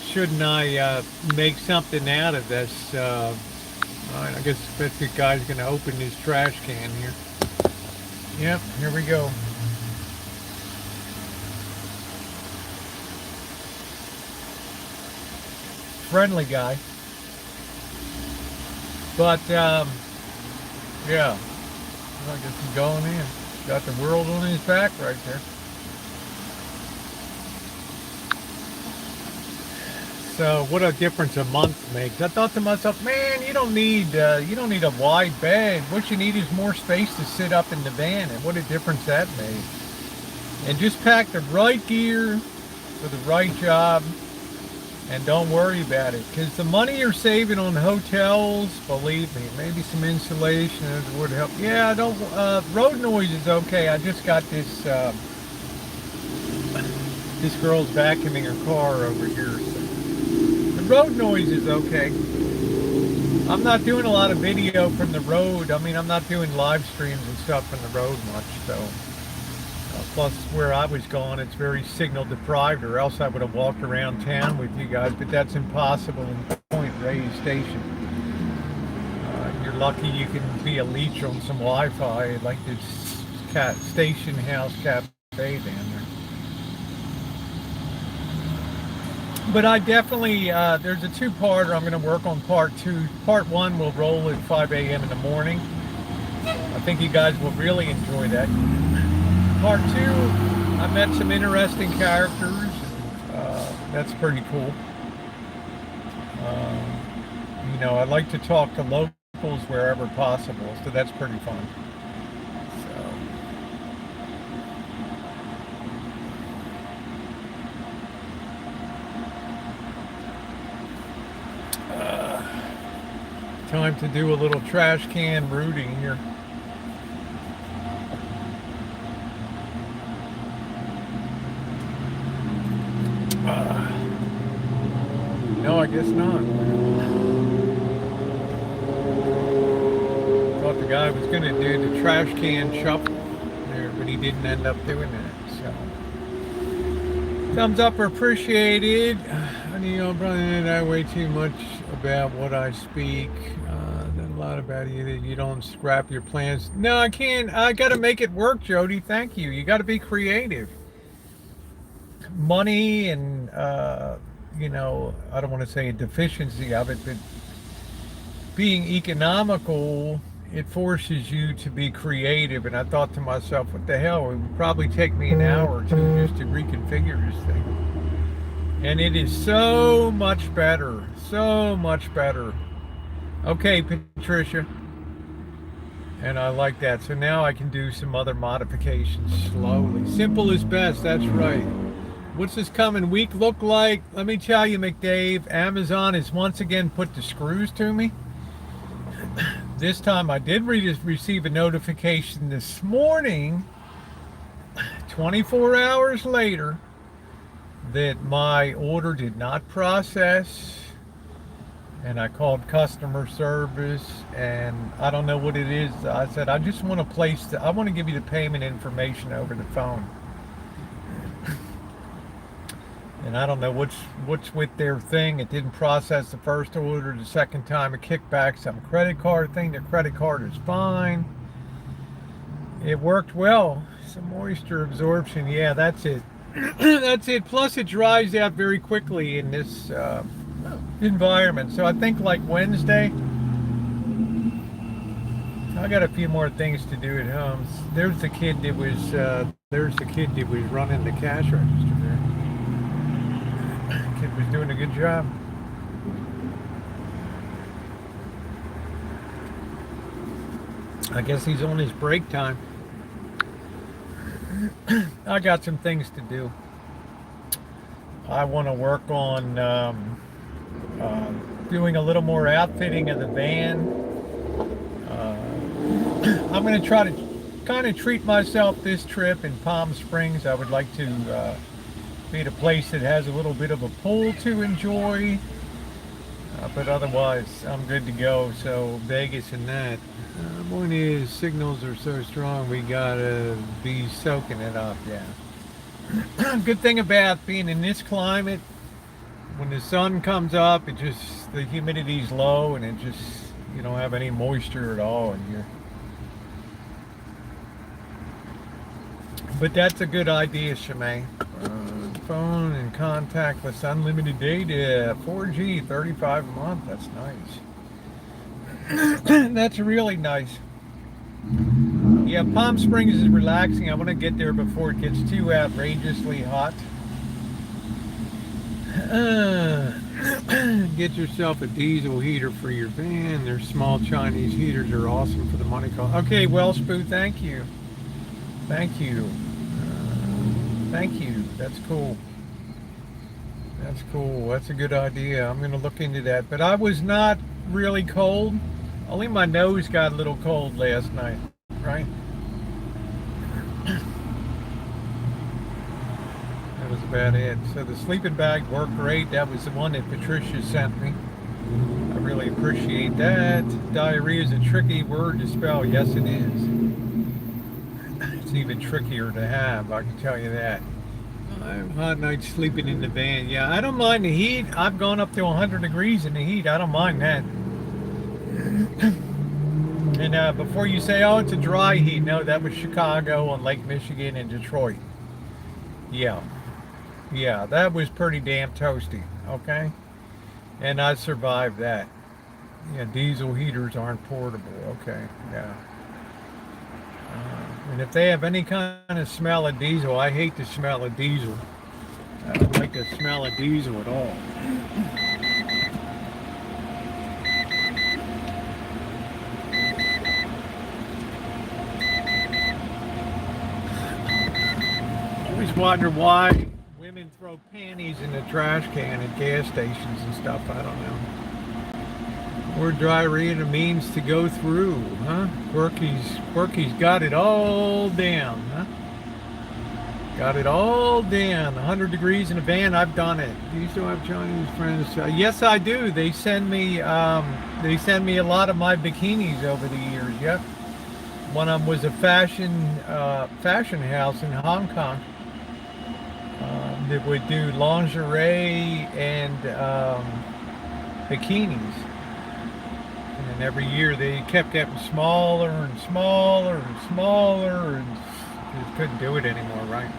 shouldn't I make something out of this? All right, I guess the guy's going to open his trash can here. Yep, here we go. Friendly guy. But, yeah. I guess he's going in. Got the world on his back right there. So what a difference a month makes. I thought to myself, man, you don't need a wide bed. What you need is more space to sit up in the van, and what a difference that made. And just pack the right gear for the right job, and don't worry about it. Because the money you're saving on hotels, believe me, maybe some insulation would help. Yeah, don't. Road noise is okay. I just got this. This girl's vacuuming her car over here. So the road noise is okay. I'm not doing a lot of video from the road. I mean, I'm not doing live streams and stuff from the road much. So plus, where I was going, it's very signal deprived, or else I would have walked around town with you guys. But that's impossible in Point Reyes Station. You're lucky you can be a leech on some Wi-Fi, like this station house cafe down there. But I definitely, there's a two-parter. I'm going to work on part 2. Part 1 will roll at 5 a.m. in the morning. I think you guys will really enjoy that. Part 2, I met some interesting characters. That's pretty cool. You know, I like to talk to locals wherever possible, so that's pretty fun. Time to do a little trash can rooting here. No, I guess not. Thought the guy was going to do the trash can shuffle there, but he didn't end up doing that. So, thumbs up are appreciated. You know, probably not way too much about what I speak. A lot about you that you don't scrap your plans. No, I can't. I got to make it work, Jody. Thank you. You got to be creative. Money and you know, I don't want to say a deficiency of it, but being economical, it forces you to be creative. And I thought to myself, what the hell? It would probably take me an hour or two just to reconfigure this thing. And it is so much better. So much better. Okay, Patricia. And I like that. So now I can do some other modifications slowly. Simple is best. That's right. What's this coming week look like? Let me tell you, McDave, Amazon has once again put the screws to me. This time I did receive a notification this morning, 24 hours later, that my order did not process. And I called customer service, and I don't know what it is. I said, I just want to I want to give you the payment information over the phone. And I don't know what's with their thing. It didn't process the first order. The second time it kicked back some credit card thing. The credit card is fine. It worked well. Some moisture absorption. Yeah, that's it. That's it. Plus it dries out very quickly in this environment. So I think like Wednesday, I got a few more things to do at home. There's the kid that was running the cash register there. Kid was doing a good job. I guess he's on his break time. I got some things to do. I want to work on doing a little more outfitting of the van. I'm going to try to kind of treat myself this trip in Palm Springs. I would like to be at a place that has a little bit of a pool to enjoy, but otherwise I'm good to go. So Vegas and that. One is signals are so strong, we gotta be soaking it up. Yeah. Good thing about being in this climate, when the sun comes up, the humidity's low, and you don't have any moisture at all in here. But that's a good idea, Shemaine. Phone and contactless unlimited data, 4G, 35 a month. That's nice. That's really nice. Yeah, Palm Springs is relaxing. I want to get there before it gets too outrageously hot. Get yourself a diesel heater for your van. Their small Chinese heaters are awesome for the money call. Okay, well, Spoo, thank you. Thank you. Thank you. That's cool. That's cool. That's a good idea. I'm going to look into that. But I was not really cold. Only my nose got a little cold last night, right? That was about it. So the sleeping bag worked great. That was the one that Patricia sent me. I really appreciate that. Diarrhea is a tricky word to spell. Yes, it is. It's even trickier to have, I can tell you that. I have hot nights sleeping in the van. Yeah, I don't mind the heat. I've gone up to 100 degrees in the heat. I don't mind that. And before you say, oh, it's a dry heat. No, that was Chicago and Lake Michigan and Detroit. Yeah. Yeah, that was pretty damn toasty. Okay? And I survived that. Yeah, diesel heaters aren't portable. Okay, yeah. And if they have any kind of smell of diesel, I hate the smell of diesel. I don't like the smell of diesel at all. I always wonder why women throw panties in the trash can at gas stations and stuff. I don't know. Or diarrhea means to go through, huh? Quirky's got it all down, huh? Got it all down. 100 degrees in a van. I've done it. Do you still have Chinese friends? Yes, I do. They send me a lot of my bikinis over the years. Yep. One of them was a fashion house in Hong Kong that would do lingerie and bikinis. And every year they kept getting smaller and smaller and smaller, and just couldn't do it anymore, right?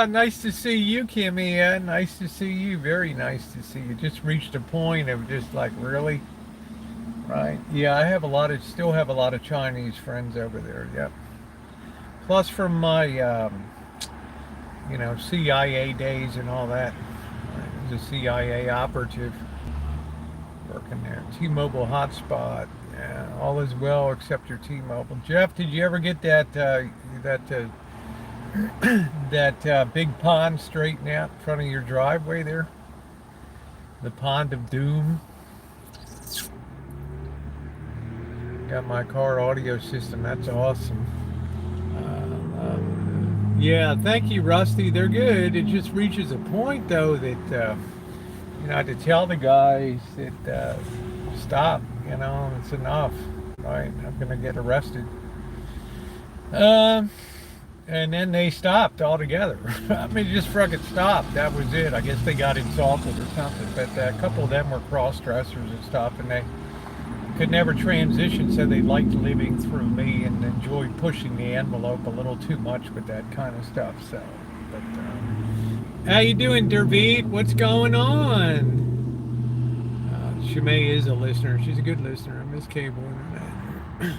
Nice to see you, Kimmy. Nice to see you. Very nice to see you. Just reached a point of just like, really? Right? Yeah, still have a lot of Chinese friends over there. Yep. Plus from my, CIA days and all that. I was a CIA operative working there. T-Mobile hotspot. Yeah, all is well except your T-Mobile. Jeff, did you ever get that big pond straightened out in front of your driveway there? The pond of doom. Got my car audio system. That's awesome. Yeah, thank you, Rusty. They're good. It just reaches a point though that I had to tell the guys that stop. It's enough. Right? I'm gonna get arrested. And then they stopped altogether. I mean, just fucking stopped. That was it. I guess they got insulted or something. But a couple of them were cross-dressers and stuff, and they could never transition, so they liked living through me and enjoyed pushing the envelope a little too much with that kind of stuff. So, but how you doing, Derveet? What's going on? Shimei is a listener. She's a good listener. I miss cable internet.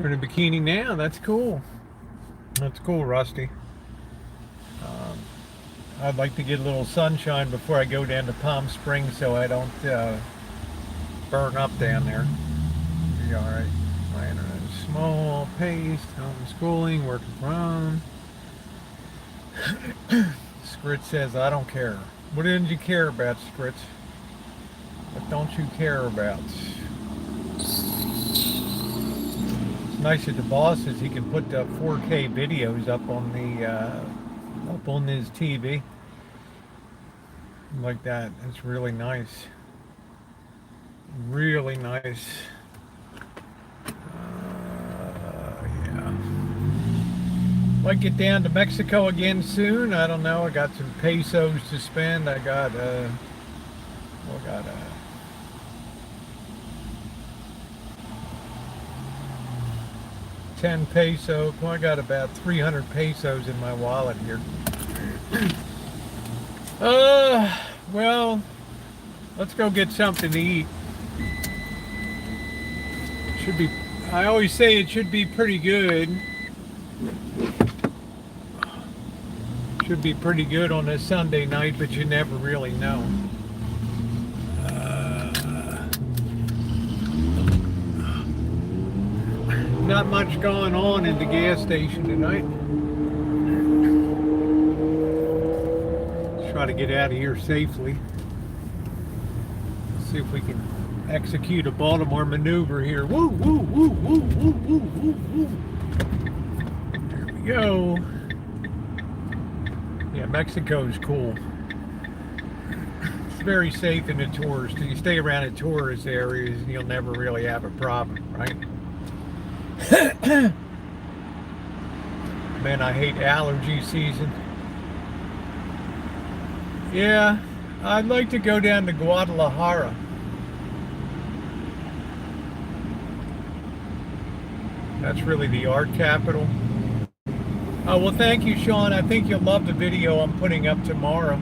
We're in a bikini now. That's cool. That's cool, Rusty. I'd like to get a little sunshine before I go down to Palm Springs so I don't burn up down there. Be all right. My internet is small, paced, homeschooling, working from home. Scritch says, I don't care. What didn't you care about, Scritch? What don't you care about? It's nice that the boss says he can put 4K videos up on his TV like that. It's really nice. Really nice. Yeah. Might get down to Mexico again soon. I don't know. I got some pesos to spend. I got 10 peso. Well, I got about 300 pesos in my wallet here. Well, let's go get something to eat. Should be, I always say it should be pretty good. Should be pretty good on a Sunday night, but you never really know. Not much going on in the gas station tonight. Let's try to get out of here safely. See if we can execute a Baltimore maneuver here. Woo, woo, woo, woo, woo, woo, woo, woo. There we go. Yeah, Mexico's cool. It's very safe in the tourist. You stay around the tourist areas and you'll never really have a problem, right? Man, I hate allergy season. Yeah, I'd like to go down to Guadalajara. That's really the art capital. Oh, well, thank you, Sean. I think you'll love the video I'm putting up tomorrow.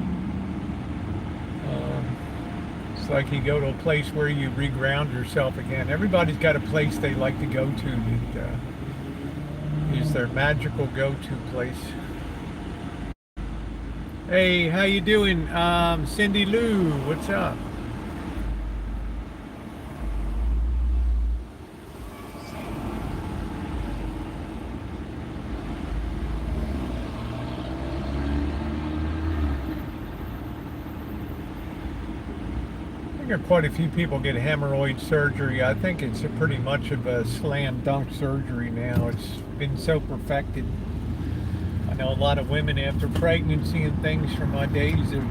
It's like you go to a place where you reground yourself again. Everybody's got a place they like to go to that is their magical go-to place. Hey, how you doing? Cindy Lou, what's up? I think quite a few people get hemorrhoid surgery. I think it's pretty much of a slam dunk surgery now. It's been so perfected. I know a lot of women after pregnancy and things from my days of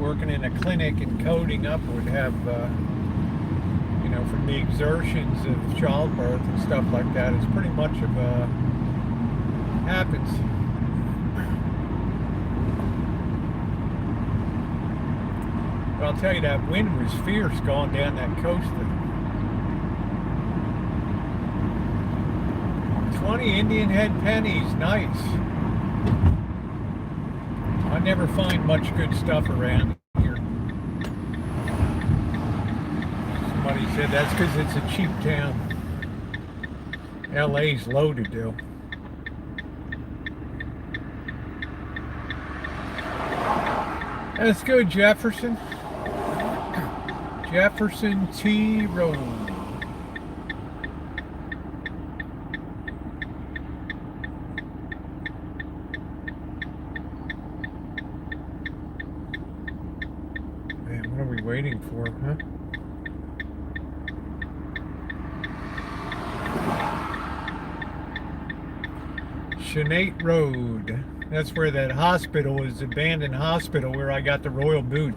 working in a clinic and coding up would have, you know, from the exertions of childbirth and stuff like that. It's pretty much of a happens. I'll tell you, that wind was fierce going down that coast. 20 Indian head pennies, nice. I never find much good stuff around here. Somebody said that's because it's a cheap town. LA's loaded though. Let's go, Jefferson. Jefferson T. Road. Man, what are we waiting for, huh? Shenate Road. That's where that hospital is, abandoned hospital where I got the royal boot.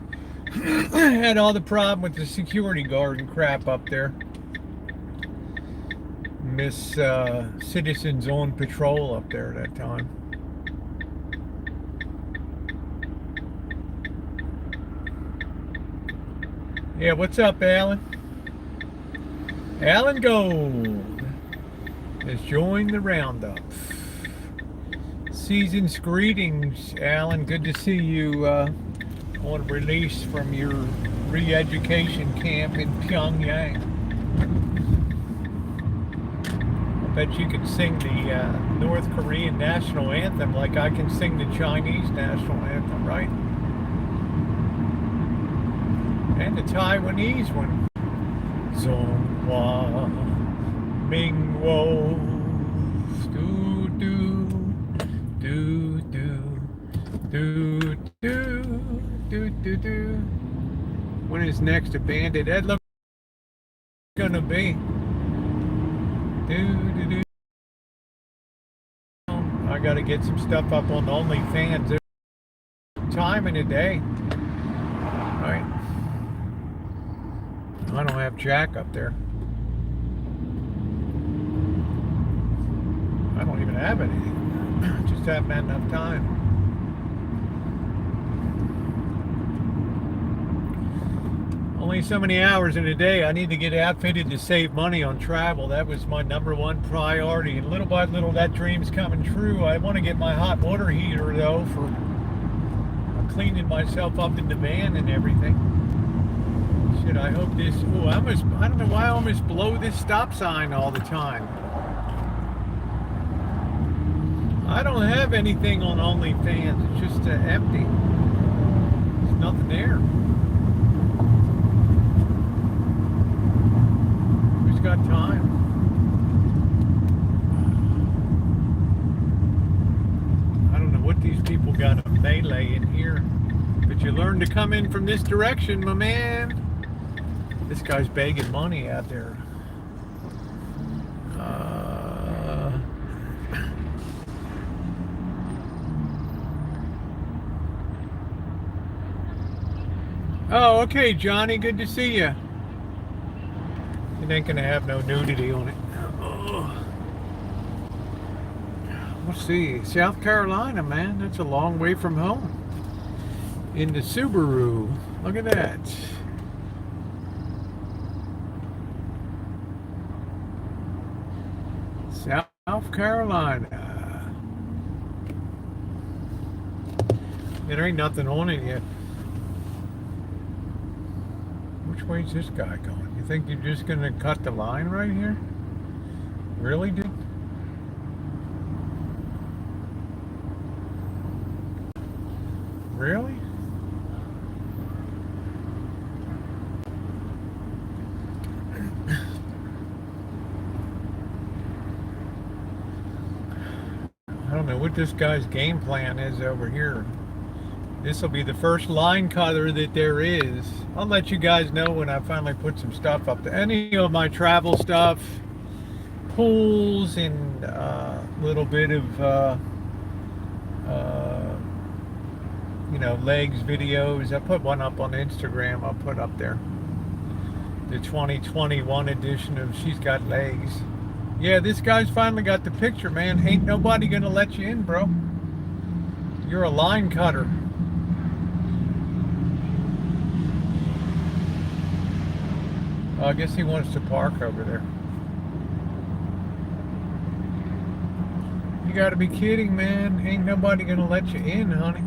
Had all the problem with the security guard and crap up there. Miss citizens on patrol up there at that time. Yeah, what's up, Alan? Alan Gold has joined the roundup. Season's greetings, Alan. Good to see you on release from your re-education camp in Pyongyang. I bet you could sing the North Korean national anthem like I can sing the Chinese national anthem, right? And the Taiwanese one. Zonghua Mingwo do do do do do do. When is next abandoned? That looks gonna be. Do. I gotta get some stuff up on OnlyFans. There's time in a day. Right. I don't have Jack up there. I don't even have anything. Just haven't had enough time. Only so many hours in a day. I need to get outfitted to save money on travel. That was my #1 priority. And little by little, that dream's coming true. I want to get my hot water heater, though, for cleaning myself up in the van and everything. Shit, I hope this... Oh, I don't know why I almost blow this stop sign all the time. I don't have anything on OnlyFans. It's just empty. There's nothing there. Who's got time? I don't know what these people got a melee in here. But you learn to come in from this direction, my man. This guy's begging money out there. Oh, okay, Johnny. Good to see you. It ain't gonna have no nudity on it. Oh. Let's see. South Carolina, man. That's a long way from home. In the Subaru. Look at that. South Carolina. There ain't nothing on it yet. Which way's this guy going? You think you're just gonna cut the line right here? Really, dude? Really? I don't know what this guy's game plan is over here. This will be the first line cutter that there is. I'll let you guys know when I finally put some stuff up there. Any of my travel stuff, pools, and a little bit of, legs videos. I put one up on Instagram. I'll put up there. The 2021 edition of She's Got Legs. Yeah, this guy's finally got the picture, man. Ain't nobody gonna let you in, bro. You're a line cutter. I guess he wants to park over there. You gotta be kidding, man. Ain't nobody gonna let you in, honey.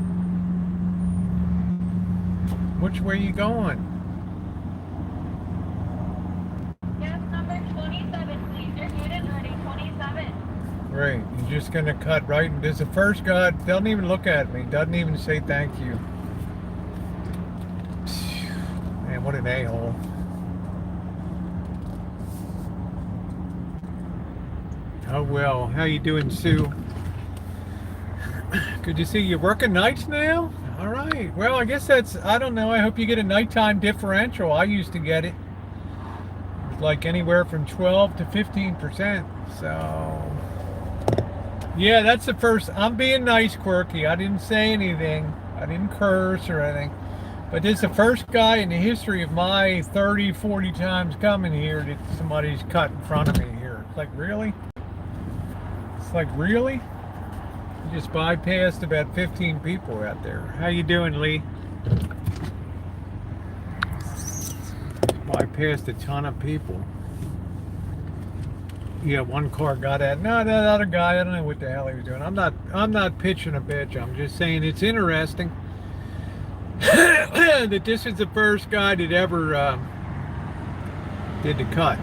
Which way you going? Yes, number 27, please. Your food is ready. 27. Great. You're just gonna cut right. And there's the first guy. Doesn't even look at me. Doesn't even say thank you. Man, what an a-hole. Oh well. How you doing, Sue? Good to see you. Working nights now? All right. Well, I guess that's, I don't know. I hope you get a nighttime differential. I used to get it. It was like anywhere from 12 to 15%. So, yeah, that's the first. I'm being nice, Quirky. I didn't say anything. I didn't curse or anything. But this is the first guy in the history of my 30, 40 times coming here that somebody's cut in front of me here. It's like, really? It's like, really? You just bypassed about 15 people out there. How you doing, Lee? Bypassed a ton of people. Yeah, one car got at. No, that other guy, I don't know what the hell he was doing. I'm not pitching a bitch. I'm just saying it's interesting that this is the first guy that ever did the cut.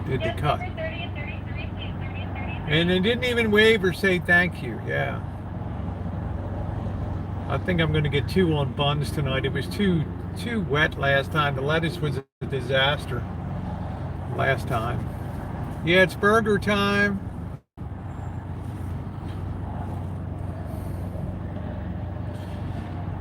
Did the cut. And they didn't even wave or say thank you. Yeah. I think I'm going to get 2 on buns tonight. It was too wet last time. The lettuce was a disaster last time. Yeah, it's burger time.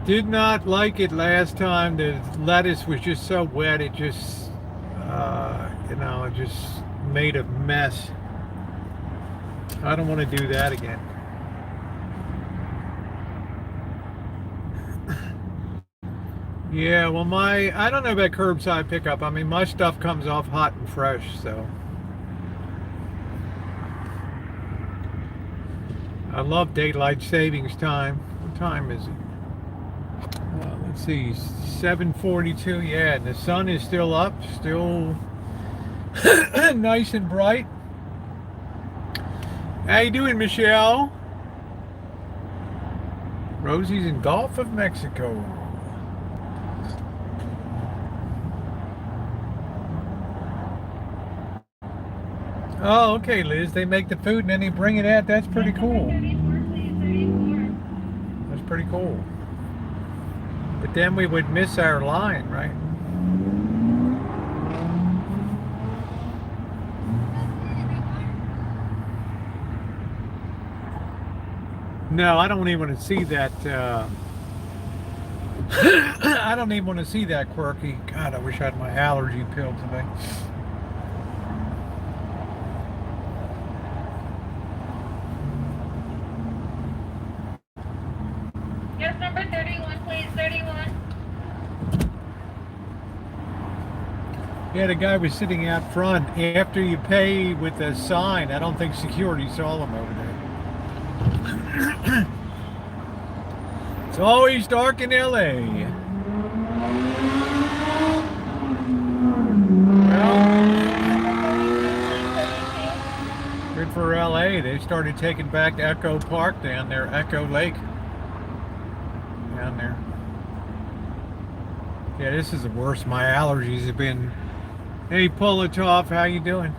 Did not like it last time. The lettuce was just so wet. It just, it just made a mess. I don't want to do that again. Yeah, well, I don't know about curbside pickup. I mean, my stuff comes off hot and fresh, so. I love daylight savings time. What time is it? Let's see, 7:42. Yeah, and the sun is still up, still nice and bright. How you doing, Michelle? Rosie's in Gulf of Mexico. Oh, okay, Liz. They make the food and then they bring it out. That's pretty Yes, number cool. 34, please. 34. That's pretty cool. But then we would miss our line, right? No, I don't even want to see that. I don't even want to see that quirky. God, I wish I had my allergy pill today. Yes, number 31, please. 31. Yeah, the guy was sitting out front after you pay with a sign. I don't think security saw him over there. It's always dark in LA. Well, good for LA. They started taking back Echo Park down there, Echo Lake down there. Yeah, this is the worst. My allergies have been. Hey, Politoff, how you doing?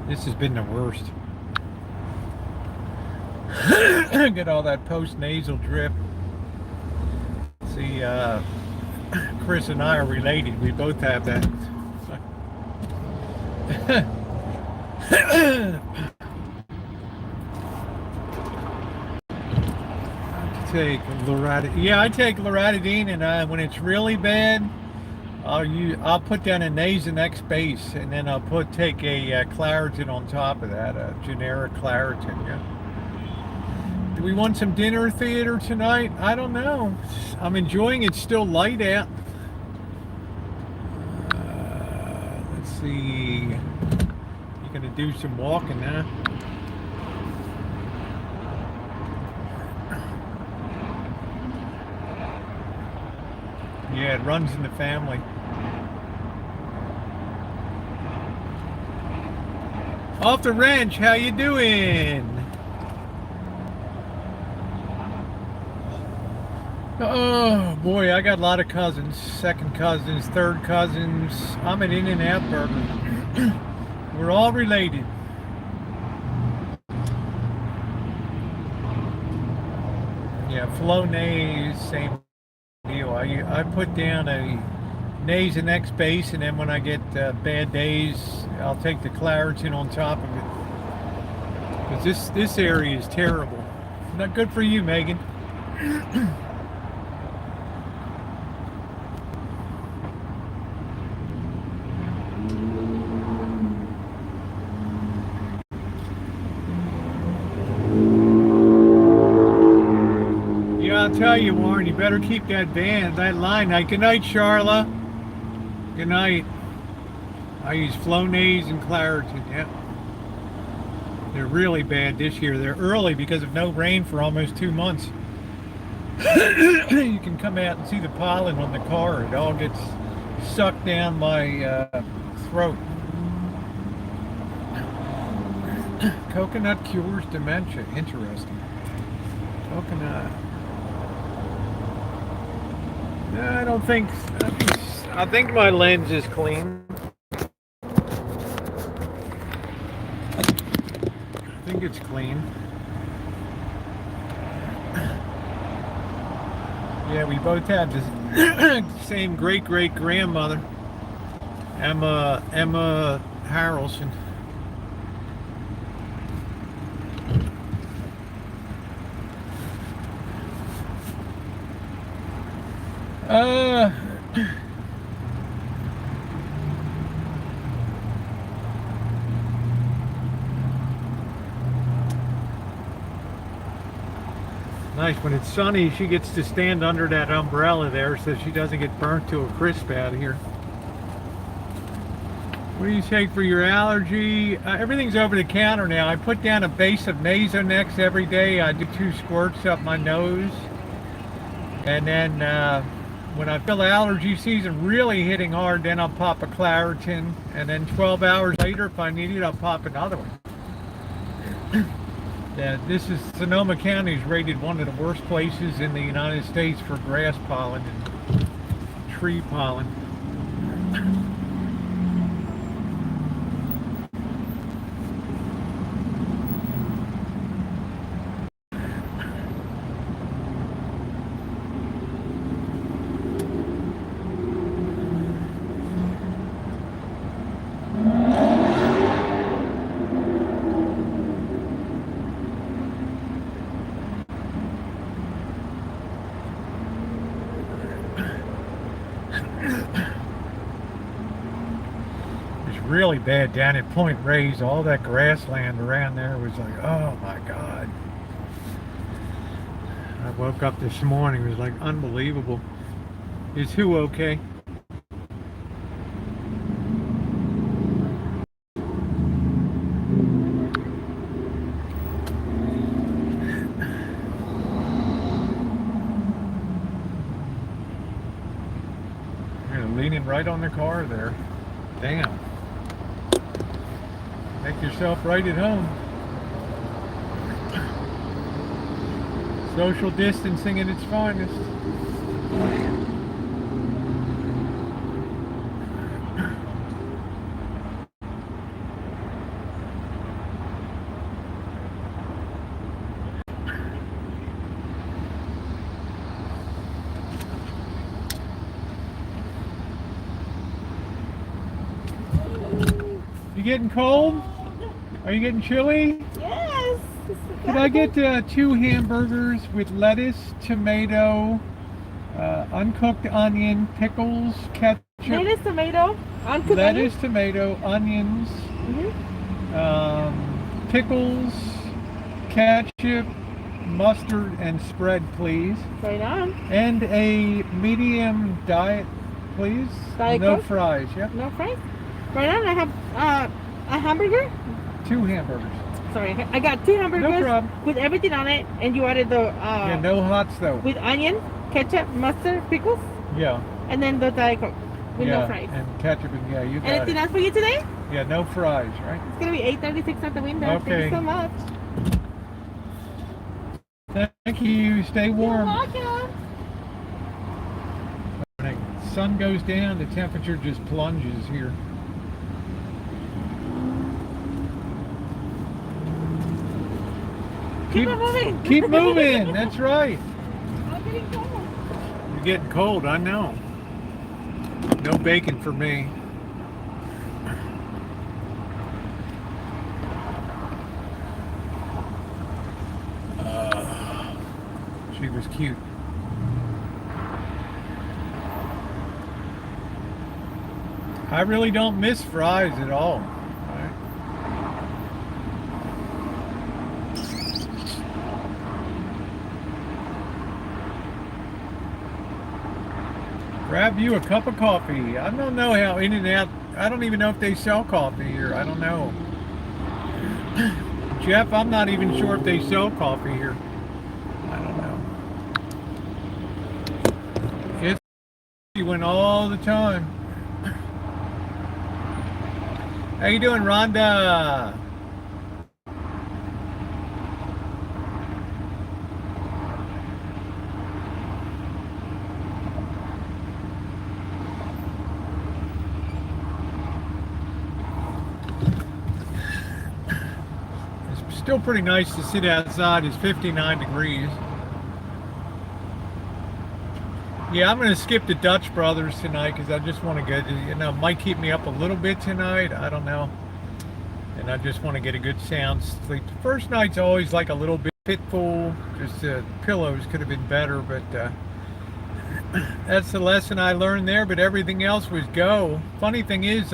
This has been the worst. Get all that post-nasal drip. See, Chris and I are related. We both have that. Take loratadine. Yeah, I take loratadine, and when it's really bad, I'll put down a Nasonex base, and then I'll take a Claritin on top of that, a generic Claritin. Yeah. Do we want some dinner theater tonight? I don't know. I'm enjoying it. Still light out. Let's see. You're gonna do some walking, huh? Yeah, it runs in the family. Off the ranch, how you doing? Oh boy, I got a lot of cousins, second cousins, third cousins. I'm an In-N-Out burger. We're all related. Yeah, Flonase, same deal. I put down a Nasonex base, and then when I get bad days, I'll take the Claritin on top of it. Because this area is terrible. Not good for you, Megan. Yeah, I'll tell you, Warren, you better keep that line. Good night, Charla. Good night. I use Flonase and Claritin, yeah. They're really bad this year. They're early because of no rain for almost 2 months. You can come out and see the pollen on the car. It all gets sucked down my throat. Coconut cures dementia. Interesting. Coconut. No, I don't think. I think my lens is clean. I think it's clean. Yeah, we both had the same great-great-grandmother, Emma Harrelson. Uh, nice. When it's sunny, she gets to stand under that umbrella there so she doesn't get burnt to a crisp out of here. What do you take for your allergy? Everything's over the counter now. I put down a base of Nasonex every day. I do 2 squirts up my nose. And then when I feel allergy season really hitting hard, then I'll pop a Claritin. And then 12 hours later, if I need it, I'll pop another one. Yeah, Sonoma County is rated one of the worst places in the United States for grass pollen and tree pollen. Really bad down at Point Reyes. All that grassland around there was like, oh my God. I woke up this morning, it was like unbelievable. Is who okay? You're leaning right on the car there. Damn. Make yourself right at home. Social distancing at its finest. You getting cold? Are you getting chilly? Yes. Could I get 2 hamburgers with lettuce, tomato, uncooked onion, pickles, ketchup? Lettuce, tomato, uncooked Lettuce, tomato, onions, pickles, ketchup, mustard, and spread, please. Right on. And a medium diet, please. Diet No Coke? fries. Yep. No fries. Right on. I have a hamburger. 2 hamburgers. Sorry, I got 2 hamburgers No problem. with everything on it, and you added the Yeah, no hots though. with onion, ketchup, mustard, pickles, Yeah. and then the Diet Coke with yeah. no fries. And ketchup and yeah, you got Anything it. else for you today? Yeah, no fries, right? It's gonna be 8:36 at the window. Thank Okay. you so much. Thank you. Stay warm. You're welcome. When the sun goes down, the temperature just plunges here. Keep it moving. Keep moving. That's right. I'm getting cold. You're getting cold, I know. No bacon for me. She was cute. I really don't miss fries at all. Right? Grab you a cup of coffee. I don't know how In and Out. I don't even know if they sell coffee here. I don't know. Jeff, I'm not even sure if they sell coffee here. I don't know. It's went all the time. How you doing, Rhonda? It's still pretty nice to sit outside. It's 59 degrees. Yeah, I'm going to skip the Dutch Brothers tonight because I just want to get, might keep me up a little bit tonight. I don't know. And I just want to get a good sound sleep. The first night's always like a little bit fitful. Just the pillows could have been better, but that's the lesson I learned there. But everything else was go. Funny thing is,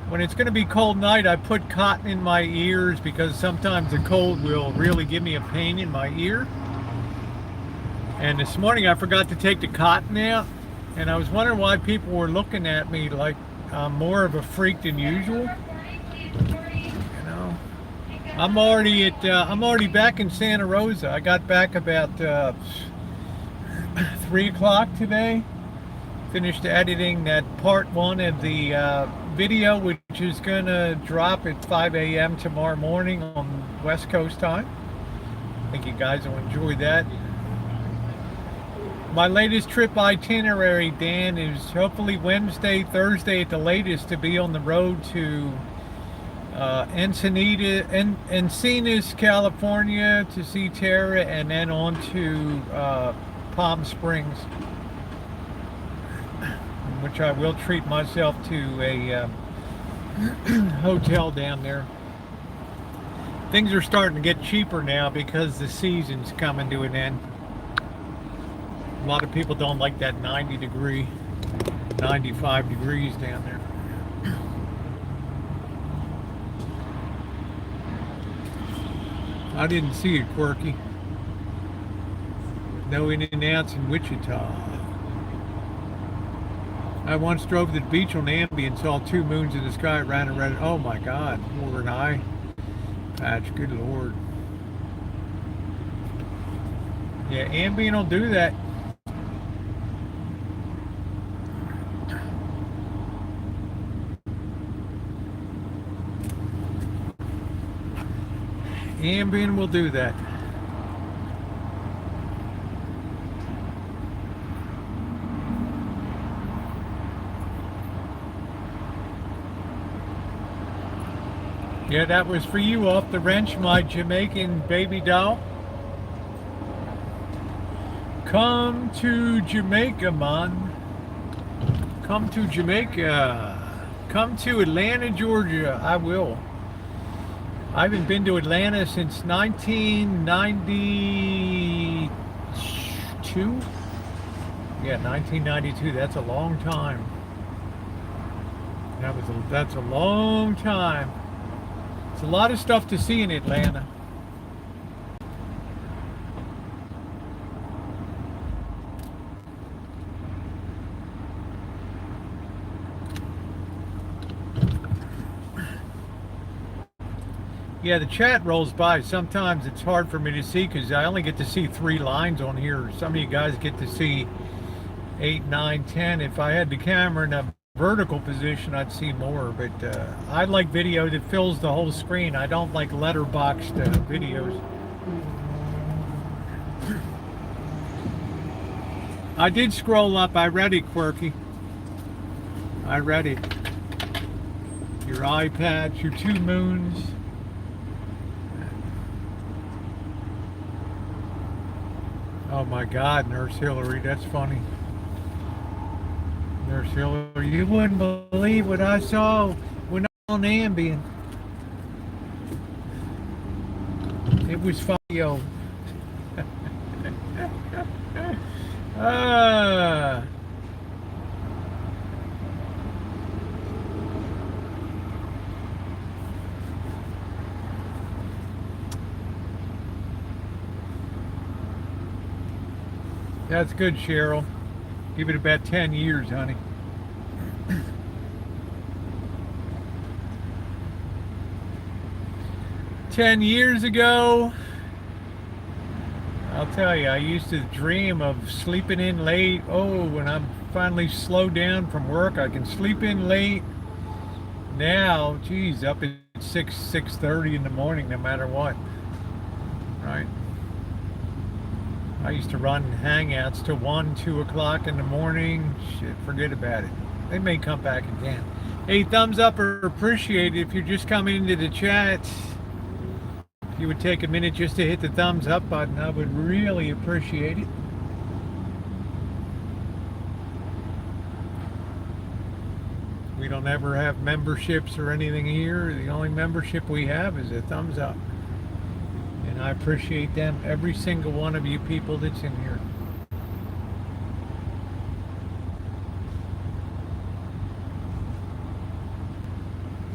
when it's going to be cold night, I put cotton in my ears because sometimes the cold will really give me a pain in my ear. And this morning I forgot to take the cotton out, and I was wondering why people were looking at me like I'm more of a freak than usual. I'm already back in Santa Rosa. I got back about 3 o'clock today. Finished editing that part 1 of the video, which is gonna drop at 5 a.m. tomorrow morning on West Coast time. I think you guys will enjoy that. My latest trip itinerary, Dan, is hopefully Wednesday, Thursday at the latest to be on the road to Encinitas, California to see Tara, and then on to Palm Springs, which I will treat myself to a hotel down there. Things are starting to get cheaper now because the season's coming to an end. A lot of people don't like that 90-degree, 95 degrees down there. I didn't see it, Quirky. No in-and-outs in Wichita. I once drove to the beach on Ambien and saw 2 moons in the sky, ran around. Oh my God, more than I patch. Good Lord. Yeah, Ambien will do that. Ambien will do that. Yeah, that was for you off the wrench, my Jamaican baby doll. Come to Jamaica, man. Come to Jamaica. Come to Atlanta, Georgia. I will. I haven't been to Atlanta since 1992. Yeah, 1992. That's a long time. That's a long time. It's a lot of stuff to see in Atlanta. Yeah, the chat rolls by. Sometimes it's hard for me to see because I only get to see 3 lines on here. Some of you guys get to see 8, 9, 10. If I had the camera in a vertical position, I'd see more. But I like video that fills the whole screen. I don't like letterboxed videos. I did scroll up. I read it, Quirky. I read it. Your iPad, your 2 moons. Oh my God, Nurse Hillary, that's funny. Nurse Hillary, you wouldn't believe what I saw when I was on Ambien. It was funny, yo. That's good, Cheryl. Give it about 10 years, honey. $10 years ago, I'll tell you, I used to dream of sleeping in late. Oh, when I'm finally slowed down from work, I can sleep in late. Now, geez, up at 6:30 in the morning, no matter what. Right? I used to run hangouts till 1, 2 o'clock in the morning. Shit, forget about it. They may come back again. Hey, thumbs up or appreciate it if you're just coming into the chat. If you would take a minute just to hit the thumbs up button, I would really appreciate it. We don't ever have memberships or anything here. The only membership we have is a thumbs up. And I appreciate them, every single one of you people that's in here.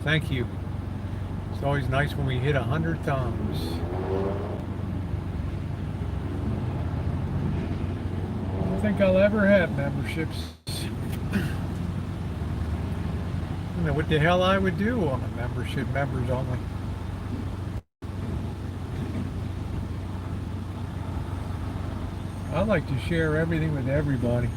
Thank you. It's always nice when we hit 100 thumbs. I don't think I'll ever have memberships. I don't know what the hell I would do on a membership, members only. I like to share everything with everybody.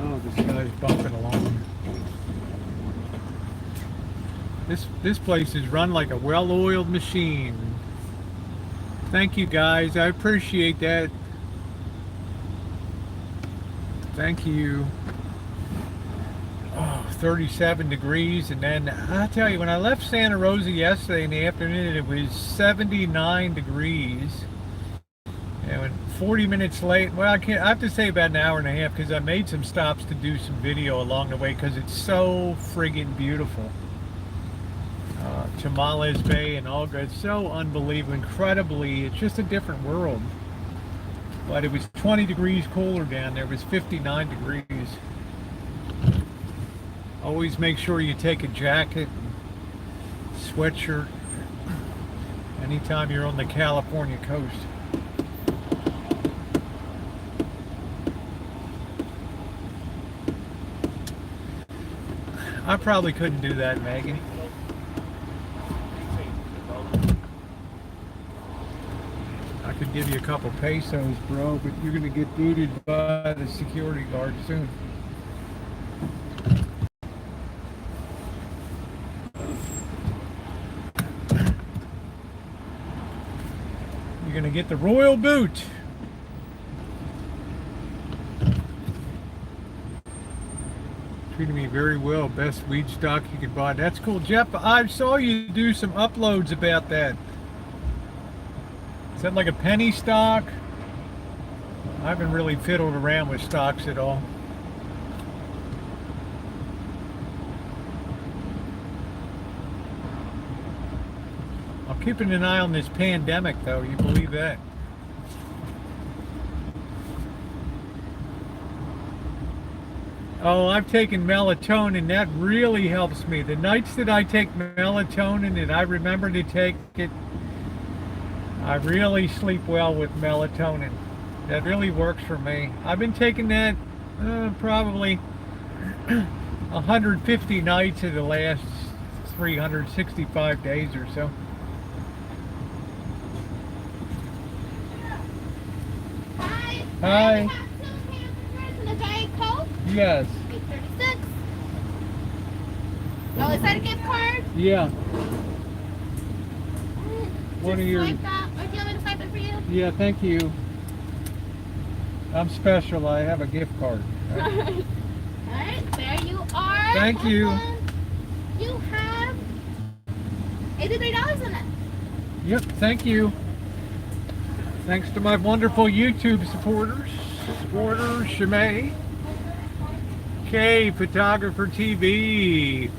Oh, this guy's bumping along. This place is run like a well-oiled machine. Thank you guys. I appreciate that. Thank you. Oh, 37 degrees, and then I tell you, when I left Santa Rosa yesterday in the afternoon, it was 79 degrees. And when 40 minutes late, well, I have to say about an hour and a half because I made some stops to do some video along the way because it's so friggin' beautiful. Chamales Bay and all good, so unbelievable, incredibly, it's just a different world. But it was 20 degrees cooler down there. It was 59 degrees. Always make sure you take a jacket, sweatshirt, anytime you're on the California coast. I probably couldn't do that, Megan. I could give you a couple pesos, bro, but you're gonna get booted by the security guard soon. You're gonna get the royal boot. Treated me very well. Best weed stock you could buy. That's cool. Jeff, I saw you do some uploads about that. Is that like a penny stock? I haven't really fiddled around with stocks at all. I'm keeping an eye on this pandemic, though. You believe that? Oh, I've taken melatonin. That really helps me. The nights that I take melatonin and I remember to take it, I really sleep well with melatonin. That really works for me. I've been taking that probably 150 nights of the last 365 days or so. Hi. Hi. I have 2 hamburgers and a Diet Coke. Yes. 836. Oh, is that a gift card? Yeah. One Just of your. swipe that, or do you want me to swipe it for you? Yeah, thank you. I'm special. I have a gift card. Alright, there you are. Thank you. And you have $83 in it. Yep, thank you. Thanks to my wonderful YouTube supporters. Shimei. K, Photographer TV.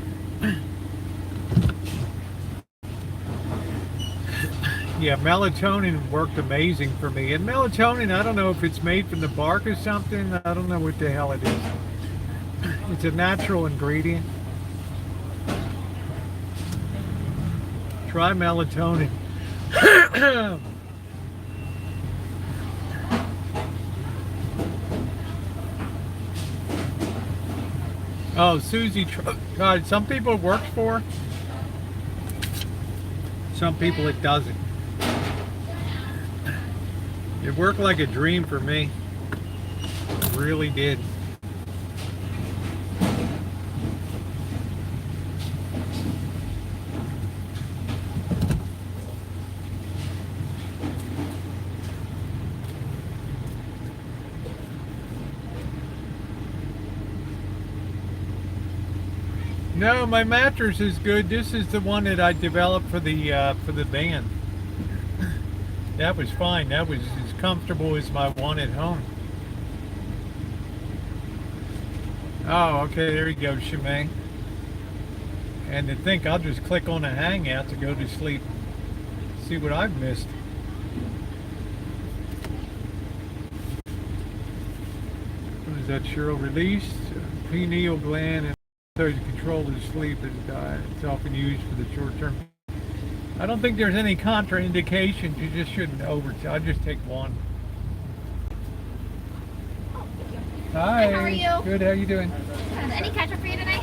Yeah, melatonin worked amazing for me. And melatonin, I don't know if it's made from the bark or something. I don't know what the hell it is. It's a natural ingredient. Try melatonin. Oh, Susie, God, some people it works for. Some people it doesn't. It worked like a dream for me. It really did. No, my mattress is good. This is the one that I developed for the band. That was fine. That was as comfortable as my one at home. Oh, okay, there you go, Shimei. And to think I'll just click on a hangout to go to sleep. See what I've missed. What is that, Cheryl? Released pineal gland and so to control the sleep is diet. It's often used for the short term. I don't think there's any contraindications. You just shouldn't I just take one. Oh, thank you. Hi. How are you? Good. How you doing? Any ketchup for you today?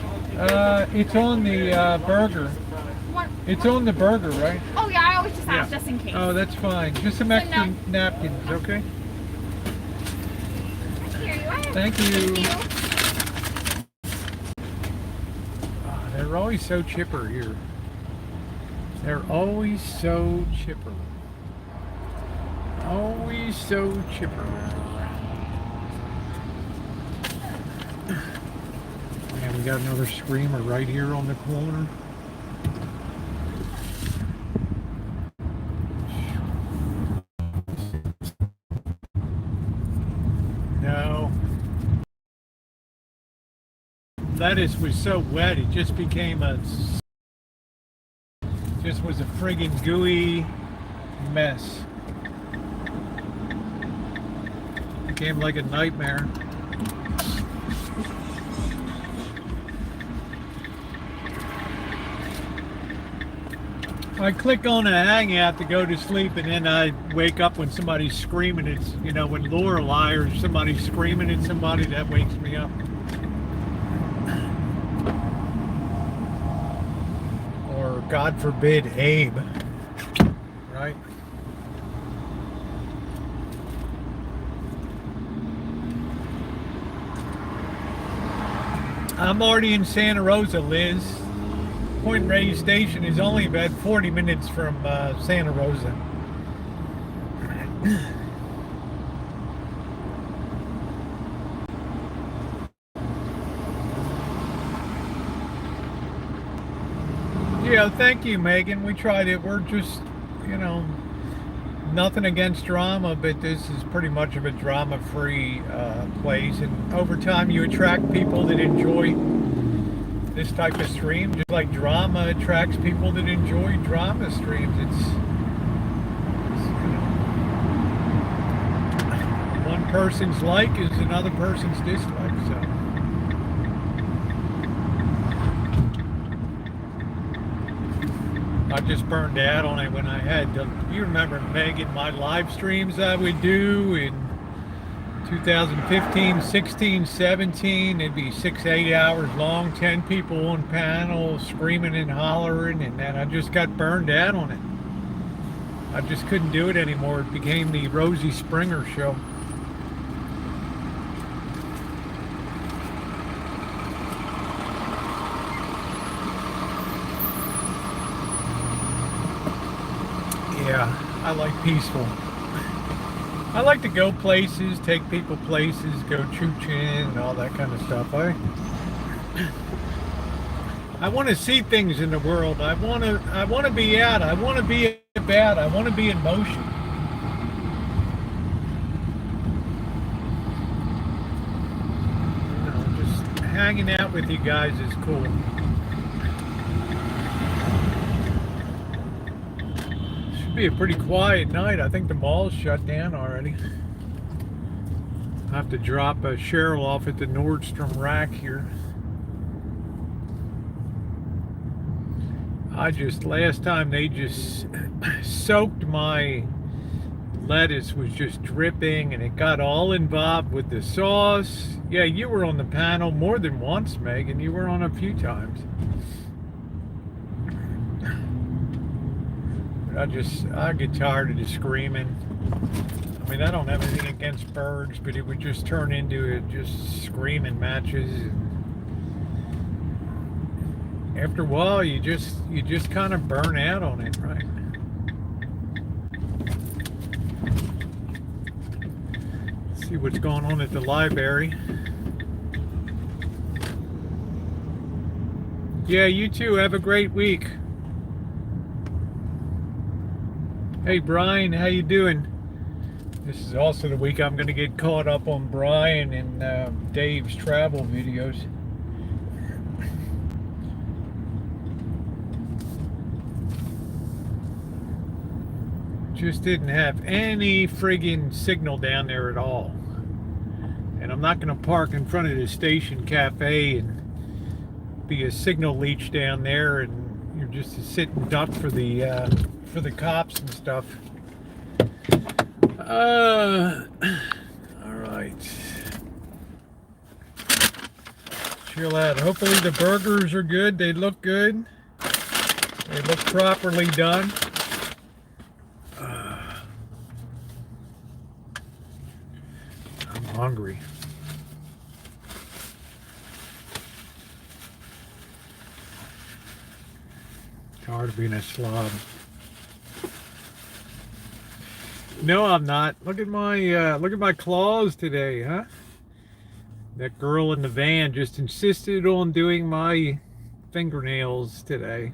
It's on the burger. What? It's on the burger, right? Oh yeah, I always just ask just in case. Oh, that's fine. Just some extra napkins, okay? Here you are. Thank you. Thank you. Oh, they're always so chipper here. They're always so chipper. Always so chipper. And we got another screamer right here on the corner. No. Lettuce was so wet it just became just was a friggin' gooey mess. Became like a nightmare. I click on a hangout to go to sleep, and then I wake up when somebody's screaming. It's, when Lorelei or somebody's screaming at somebody, that wakes me up. Or, God forbid, Abe. Right? I'm already in Santa Rosa, Liz. Point Reyes Station is only about 40 minutes from Santa Rosa. Yeah, thank you, Megan. We tried it. We're just, nothing against drama, but this is pretty much of a drama-free place. And over time, you attract people that enjoy this type of stream, just like drama attracts people that enjoy drama streams. It's one person's like is another person's dislike. So I just burned out on it when I had you remember, Megan, my live streams I would do in 2015, 16, 17, it'd be 6-8 hours long, 10 people on panel screaming and hollering, and then I just got burned out on it. I just couldn't do it anymore. It became the Rosie Springer show. Yeah, I like peaceful. I like to go places, take people places, go choo-chin and all that kind of stuff. I want to see things in the world. I want to be out. I want to be about. I want to be in motion. Just hanging out with you guys is cool. Be a pretty quiet night. I think the mall's shut down already. I have to drop Cheryl off at the Nordstrom rack here. Last time they just soaked my lettuce, was just dripping, and it got all involved with the sauce. Yeah, you were on the panel more than once, Megan. You were on a few times. I get tired of the screaming. I mean, I don't have anything against birds, but it would just turn into just screaming matches. And after a while, you just kind of burn out on it, right? Let's see what's going on at the library. Yeah, you too. Have a great week. Hey Brian, how you doing? This is also the week I'm going to get caught up on Brian and Dave's travel videos. Just didn't have any friggin' signal down there at all. And I'm not going to park in front of the station cafe and be a signal leech down there, and you're just a sitting duck for the cops and stuff. All right. Chill out. Hopefully the burgers are good. They look good. They look properly done. I'm hungry. Tired of being a slob. No, I'm not. Look at my claws today, huh? That girl in the van just insisted on doing my fingernails today.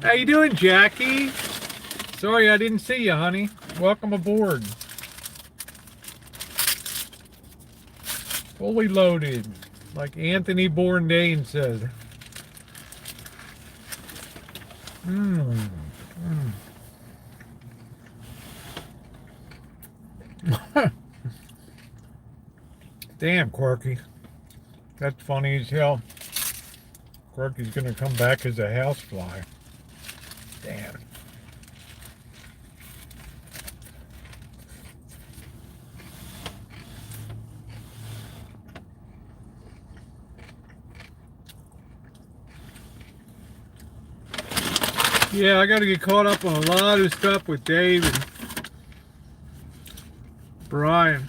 How you doing, Jackie? Sorry I didn't see you, honey. Welcome aboard. Fully loaded, like Anthony Bourdain said. Damn, Quirky. That's funny as hell. Quirky's gonna come back as a housefly. Damn. Yeah, I gotta get caught up on a lot of stuff with Dave and Brian.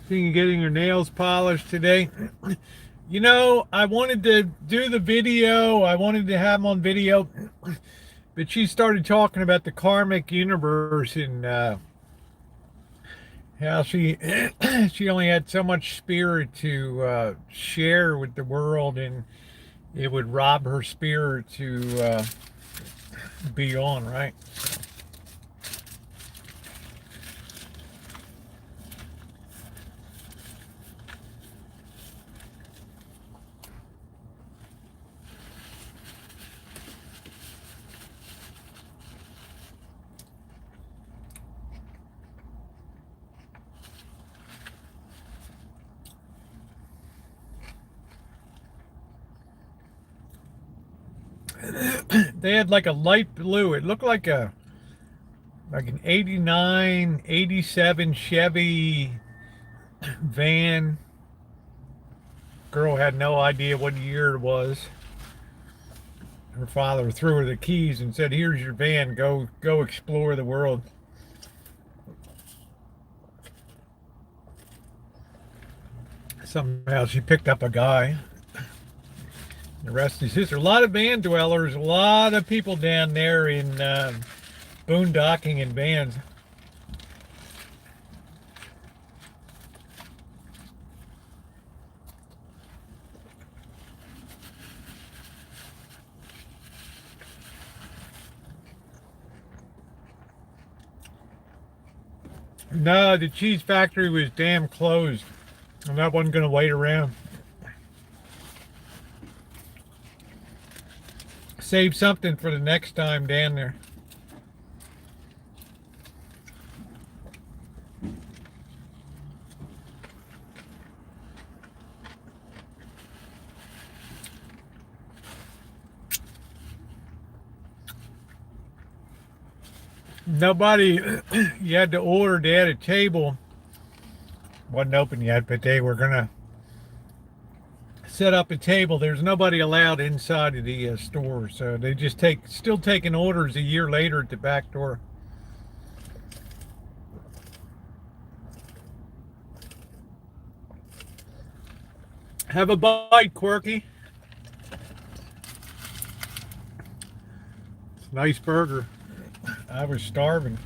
Thinking of getting her nails polished today. You know, I wanted to do the video. I wanted to have them on video. But she started talking about the karmic universe and how she only had so much spirit to share with the world, and it would rob her spirit to be on, right? They had like a light blue. It looked like an 89, 87 Chevy van. Girl had no idea what year it was. Her father threw her the keys and said, "Here's your van. Go explore the world." Somehow she picked up a guy. The rest is history. A lot of van dwellers, a lot of people down there in boondocking in vans. No, the cheese factory was damn closed. And that wasn't going to wait around. Save something for the next time down there. Nobody, you had to order. They had a table. Wasn't open yet, but they were going to set up a table. There's nobody allowed inside of the store, so they just still taking orders a year later at the back door. Have a bite, Quirky. It's a nice burger. I was starving.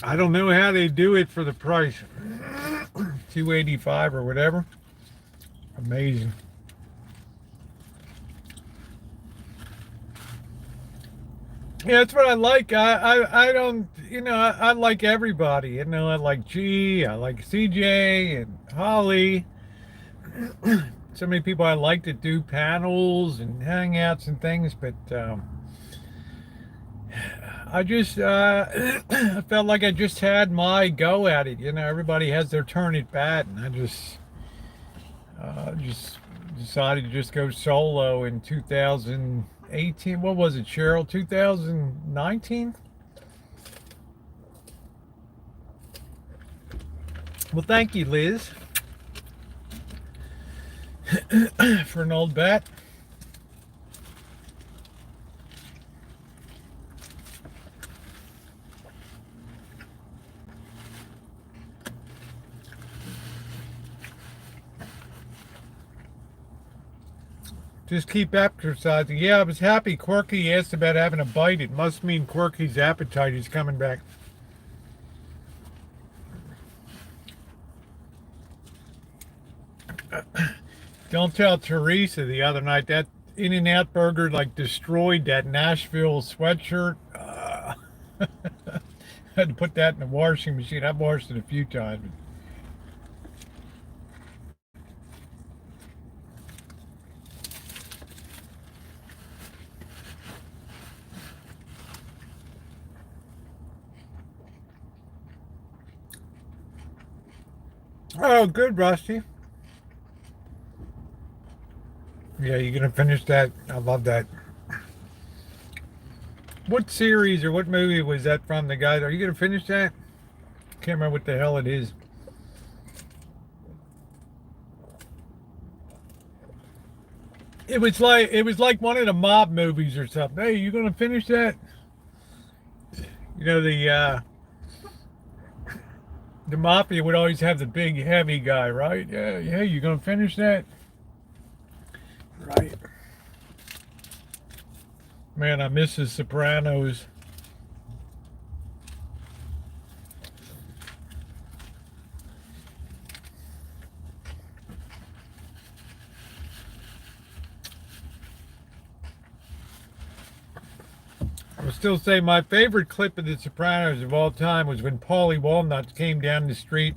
I don't know how they do it for the price. $2.85 or whatever. Amazing. Yeah, that's what I like. I don't, I like everybody. I like G, I like CJ and Holly. So many people I like to do panels and hangouts and things, but I just I felt like I just had my go at it. Everybody has their turn at bat, and I just decided to just go solo in 2018. What was it, Cheryl? 2019? Well, thank you, Liz, for an old bat. Just keep exercising. Yeah, I was happy Quirky asked about having a bite. It must mean Quirky's appetite is coming back. Don't tell Teresa the other night that In-N-Out burger like destroyed that Nashville sweatshirt. Had to put that in the washing machine. I've washed it a few times. Oh, good, Rusty. Yeah, you gonna finish that? I love that. What series or what movie was that from? The guy? Are you gonna finish that? Can't remember what the hell it is. It was like one of the mob movies or something. Hey, you gonna finish that? You know the mafia would always have the big heavy guy, right? Yeah, yeah. You gonna finish that? Right. Man, I miss the Sopranos. I would still say my favorite clip of The Sopranos of all time was when Paulie Walnuts came down the street,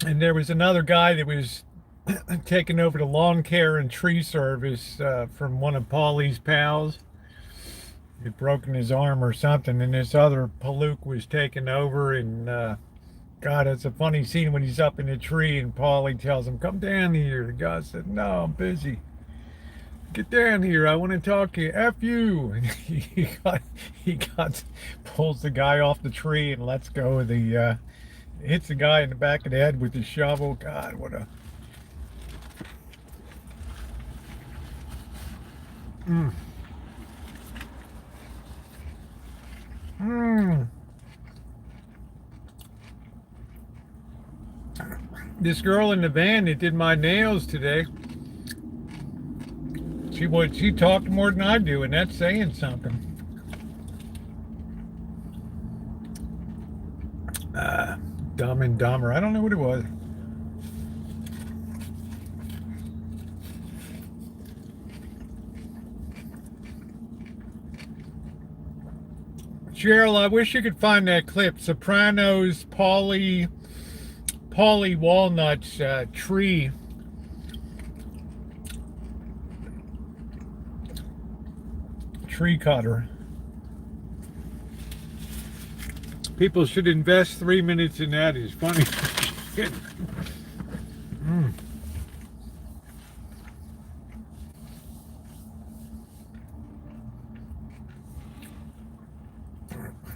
and there was another guy that was taking over the lawn care and tree service from one of Paulie's pals. He'd broken his arm or something, and this other Palook was taking over. And God, it's a funny scene when he's up in the tree, and Paulie tells him, "Come down here." The guy said, "No, I'm busy." "Get down here. I want to talk to you. F you." And he pulls the guy off the tree and lets go of the, hits the guy in the back of the head with the shovel. God, what a. Mm. Mm. This girl in the van that did my nails today, she talked more than I do, and that's saying something. Dumb and Dumber. I don't know what it was. Cheryl, I wish you could find that clip. Sopranos, Paulie Walnuts, tree. Tree cutter. People should invest 3 minutes in that. It's funny. Shit. Mm.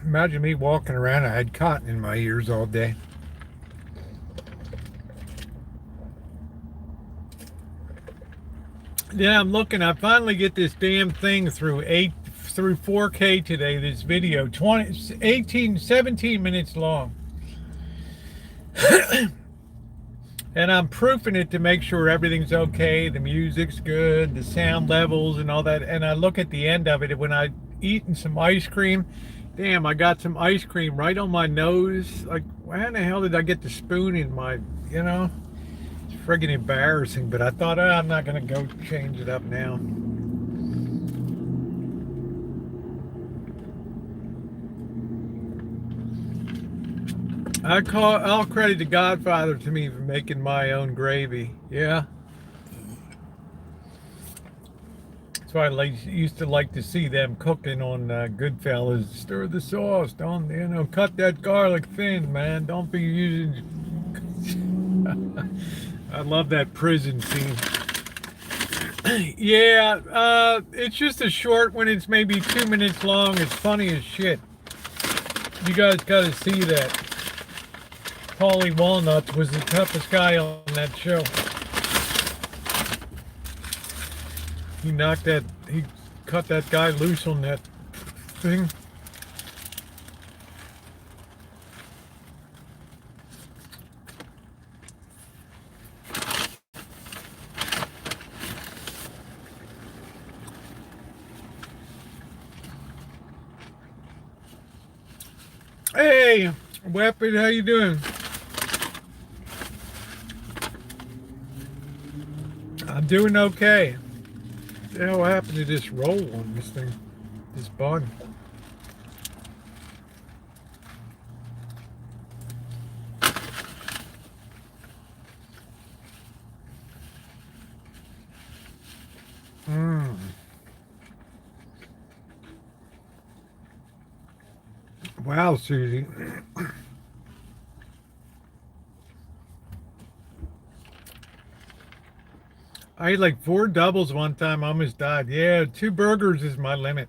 Imagine me walking around. I had cotton in my ears all day. Yeah, I'm looking. I finally get this damn thing through 4K today. This video, 17 minutes long. And I'm proofing it to make sure everything's okay. The music's good, the sound levels and all that. And I look at the end of it when I eating some ice cream. Damn, I got some ice cream right on my nose. Like, why in the hell did I get the spoon in my, It's friggin' embarrassing, but I thought, I'm not going to go change it up now. I'll credit the Godfather to me for making my own gravy. Yeah. That's why I used to like to see them cooking on Goodfellas. Stir the sauce. Don't, cut that garlic thin, man. Don't be using... I love that prison scene. Yeah, it's just a short one. It's maybe 2 minutes long. It's funny as shit. You guys gotta see that. Paulie Walnuts was the toughest guy on that show. He cut that guy loose on that thing. Hey, Weapon, how you doing? I'm doing okay. What the hell happened to this roll on this thing? This bun. Mmm. Wow, Susie. I ate like 4 doubles one time, I almost died. Yeah, 2 burgers is my limit.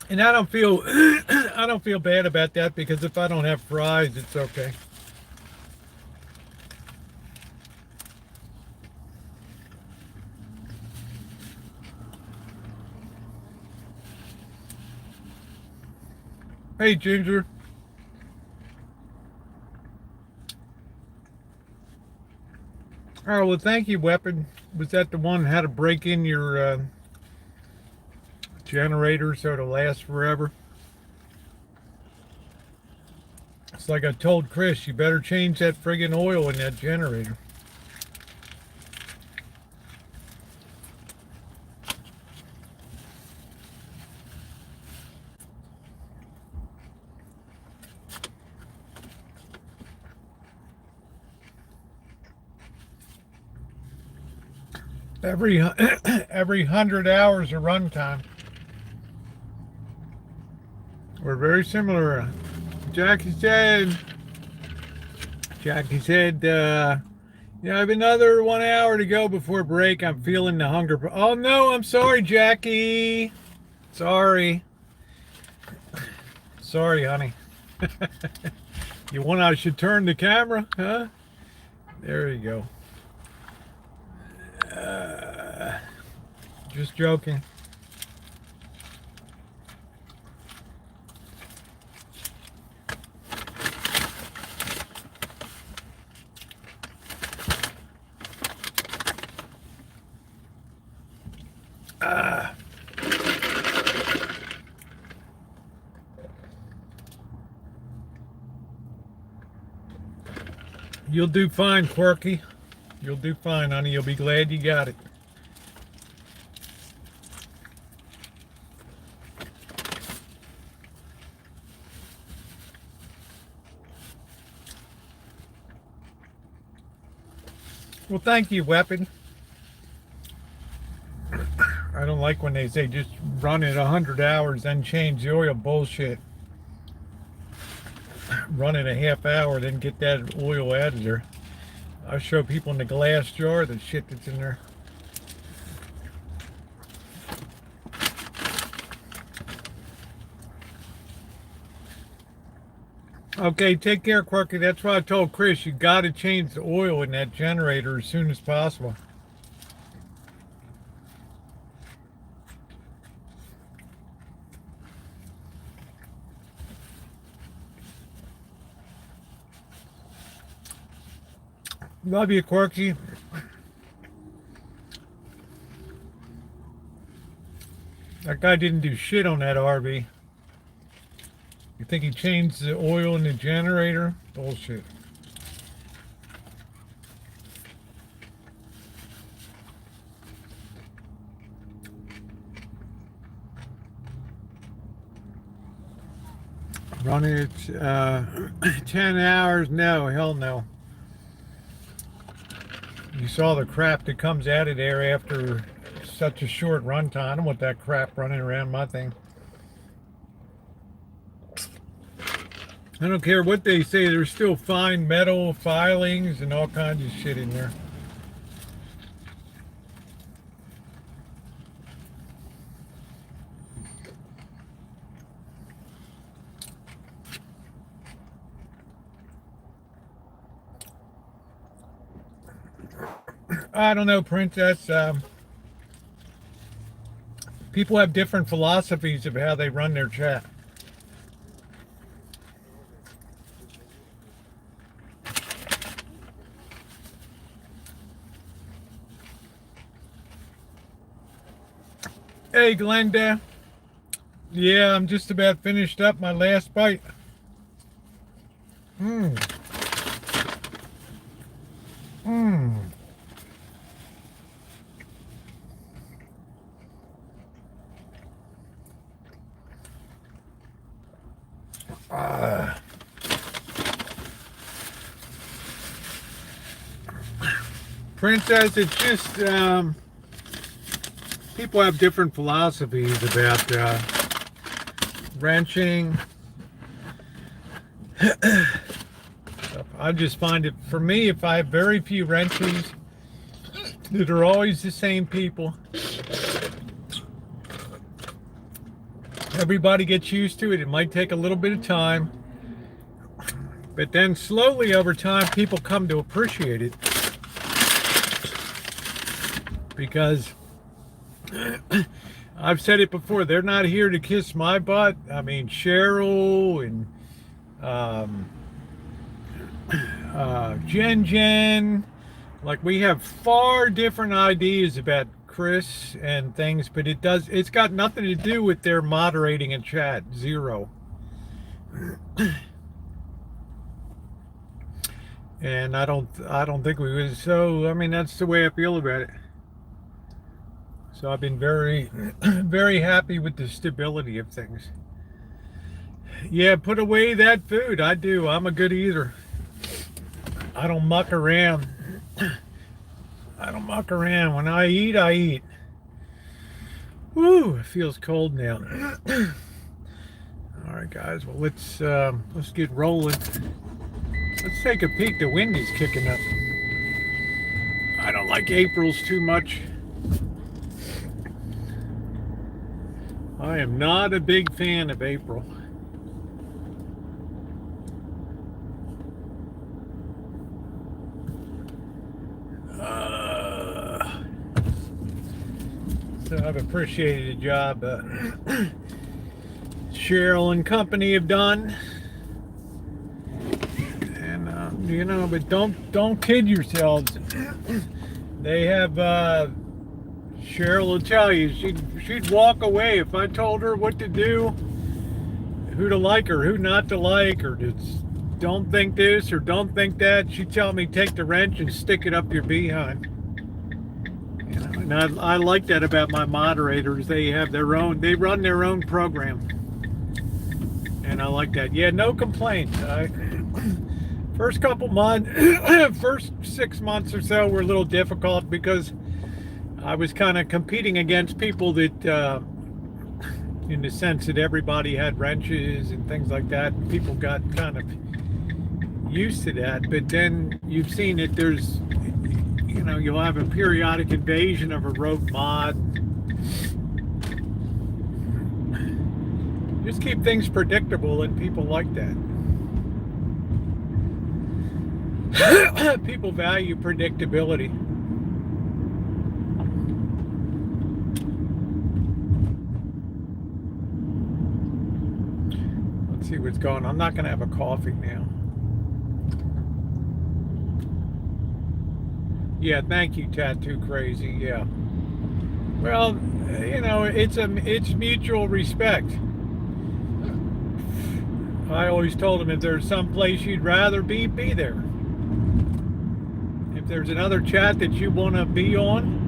And I don't feel I don't feel bad about that because if I don't have fries, it's okay. Hey, Ginger. Oh, well, thank you, Weapon. Was that the one how to break in your generator so it'll last forever? It's like I told Chris, you better change that friggin' oil in that generator. Every every 100 hours of runtime. We're very similar. Jackie said, Jackie said, I have another 1 hour to go before break. I'm feeling the hunger. Oh no, I'm sorry, Jackie. Sorry. Sorry, honey. You want I should turn the camera, huh? There you go. Just joking. You'll do fine, Quirky. You'll do fine, honey. You'll be glad you got it. Well, thank you, Weapon. I don't like when they say just run it 100 hours, then change the oil. Bullshit. Run it a half hour, then get that oil out of there. I show people in the glass jar the shit that's in there. Okay, take care, Quirky. That's why I told Chris you got to change the oil in that generator as soon as possible. Love you, Quirky. That guy didn't do shit on that RV. You think he changed the oil in the generator? Bullshit. Run it 10 hours? No, hell no. You saw the crap that comes out of there after such a short run time. I don't want that crap running around my thing. I don't care what they say, there's still fine metal filings and all kinds of shit in there. I don't know, Princess. People have different philosophies of how they run their chat. Hey, Glenda. Yeah, I'm just about finished up my last bite. Mmm. Mmm. Princess, it's just people have different philosophies about wrenching. I just find it, for me, if I have very few wrenches that are always the same people, everybody gets used to it. It might take a little bit of time, but then slowly over time, people come to appreciate it because I've said it before, they're not here to kiss my butt. I mean, Cheryl and Jen, like we have far different ideas about Chris and things, but it's got nothing to do with their moderating a chat. Zero. And I don't think we was, so I mean that's the way I feel about it. So I've been very very happy with the stability of things. Yeah, put away that food. I do. I'm a good eater. I don't muck around. I don't muck around. When I eat, I eat. Woo, it feels cold now. All right, guys. Well, let's get rolling. Let's take a peek. The wind is kicking up. I don't like April's too much. I am not a big fan of April. So I've appreciated the job Cheryl and company have done, and you know, but don't kid yourselves. They have Cheryl will tell you she'd walk away if I told her what to do, who to like or who not to like, or just don't think this or don't think that. She'd tell me take the wrench and stick it up your behind. You know, and I like that about my moderators. They run their own program, and I like that. Yeah, no complaints. First couple months, first 6 months or so were a little difficult because I was kind of competing against people that, in the sense that everybody had wrenches and things like that. And people got kind of used to that. But then you've seen that there's, you know, you'll have a periodic invasion of a rogue mod. Just keep things predictable, and people like that. People value predictability. Let's see what's going on. I'm not going to have a coffee now. Yeah, thank you, Tattoo Crazy. Yeah. Well, you know, it's mutual respect. I always told him if there's some place you'd rather be there. If there's another chat that you want to be on,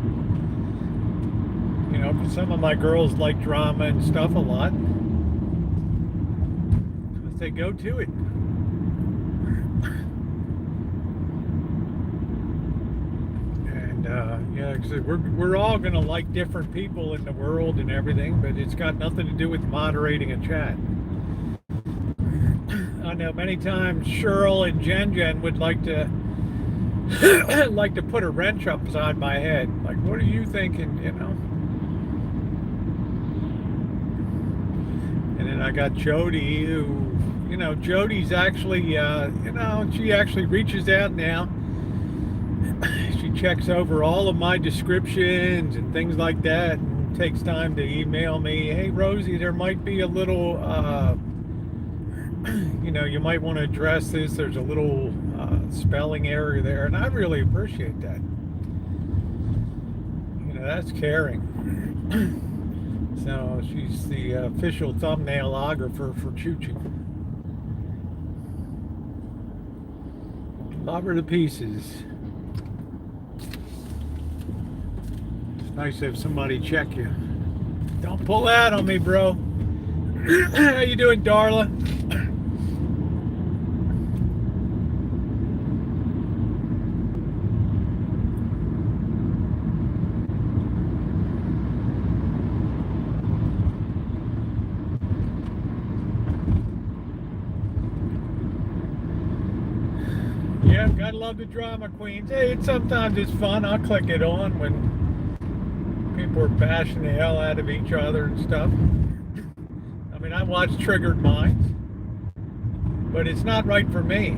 you know, because some of my girls like drama and stuff a lot, I say go to it. And yeah, because we're all gonna like different people in the world and everything, but it's got nothing to do with moderating a chat. I know many times Cheryl and Jen would like to put a wrench upside my head. Like, what are you thinking, you know? And then I got Jody, who, you know, Jody's actually, you know, she actually reaches out now. She checks over all of my descriptions and things like that, and takes time to email me, hey, Rosie, there might be a little, you know, you might want to address this. There's a little spelling error there, and I really appreciate that. You know, that's caring. So she's the official thumbnailographer for Choo Choo. Love her to pieces. It's nice to have somebody check you. Don't pull that on me, bro. How you doing, Darla? Yeah, gotta love the drama queens. Hey, sometimes it's fun. I'll click it on when people are bashing the hell out of each other and stuff. I mean, I watch Triggered Minds, but it's not right for me.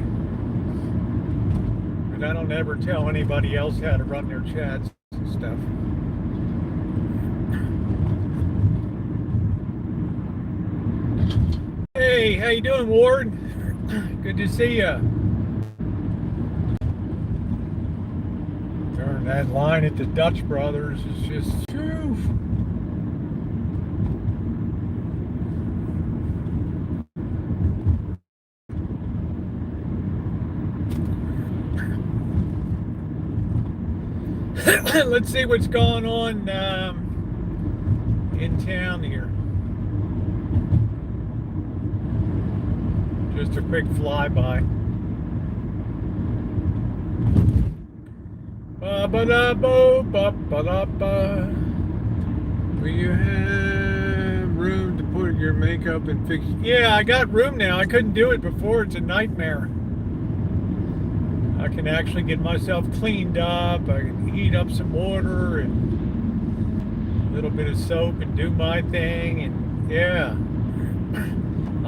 And I don't ever tell anybody else how to run their chats and stuff. Hey, how you doing, Ward? Good to see you. That line at the Dutch Brothers is just phew. Let's see what's going on in town here. Just a quick flyby. Will you have room to put your makeup and fix? Yeah, I got room now. I couldn't do it before. It's a nightmare. I can actually get myself cleaned up. I can heat up some water and a little bit of soap and do my thing. And yeah,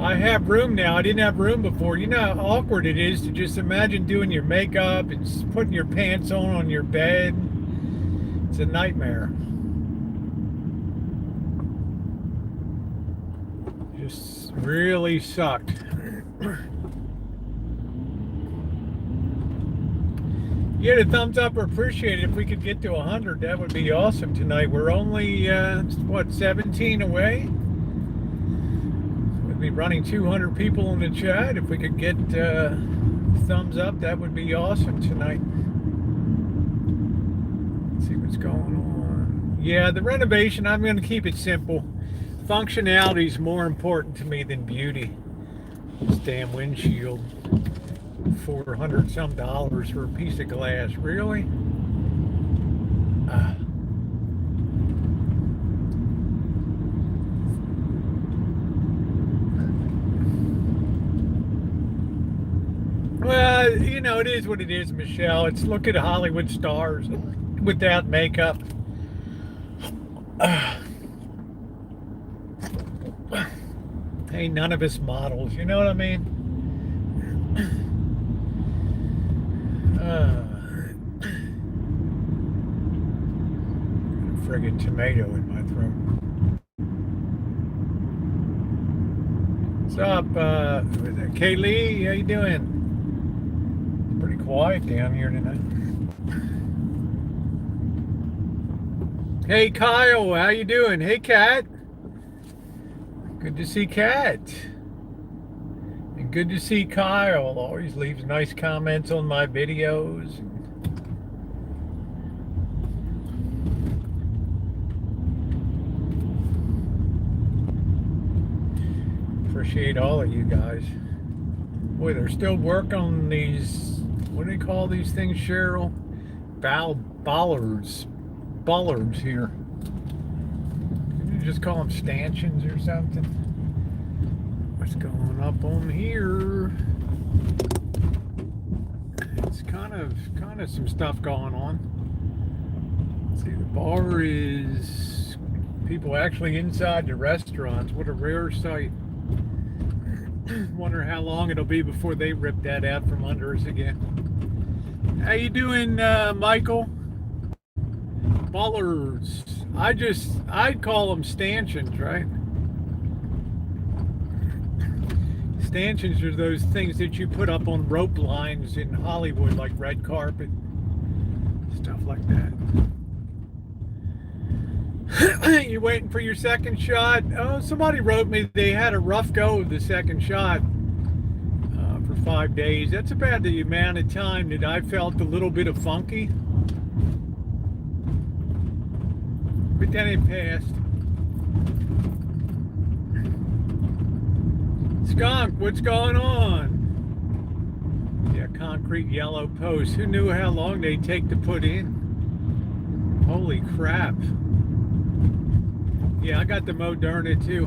I have room now. I didn't have room before. You know how awkward it is to just imagine doing your makeup and putting your pants on your bed. It's a nightmare. Just really sucked. Get a thumbs up or appreciate it. If we could get to 100, that would be awesome tonight. We're only, what, 17 away? We'd be running 200 people in the chat. If we could get thumbs up, that would be awesome tonight. Let's see what's going on. Yeah, the renovation, I'm going to keep it simple. Functionality is more important to me than beauty. This damn windshield. $400 some for a piece of glass. Really? Well, you know, it is what it is, Michelle. It's look at Hollywood stars without makeup. Ain't none of us models, you know what I mean? Friggin' tomato in my throat. What's up, Kaylee? How you doing? Pretty quiet down here tonight. Hey, Kyle, how you doing? Hey, Kat. Good to see Kat. And good to see Kyle. Always leaves nice comments on my videos. Appreciate all of you guys. Boy, they're still working on these, what do they call these things, Cheryl? Bollards here. Can you just call them stanchions or something? What's going up on here? It's kind of some stuff going on. Let's see, the bar is people actually inside the restaurants. What a rare sight. Wonder how long it'll be before they rip that out from under us again. How you doing, Michael? Bollards. I'd call them stanchions, right? Stanchions are those things that you put up on rope lines in Hollywood, like red carpet, stuff like that. You waiting for your second shot? Oh, somebody wrote me they had a rough go of the second shot for 5 days. That's about the amount of time that I felt a little bit of funky. But then it passed. Skunk, what's going on? Yeah, concrete yellow posts. Who knew how long they take to put in? Holy crap. Yeah, I got the Moderna too.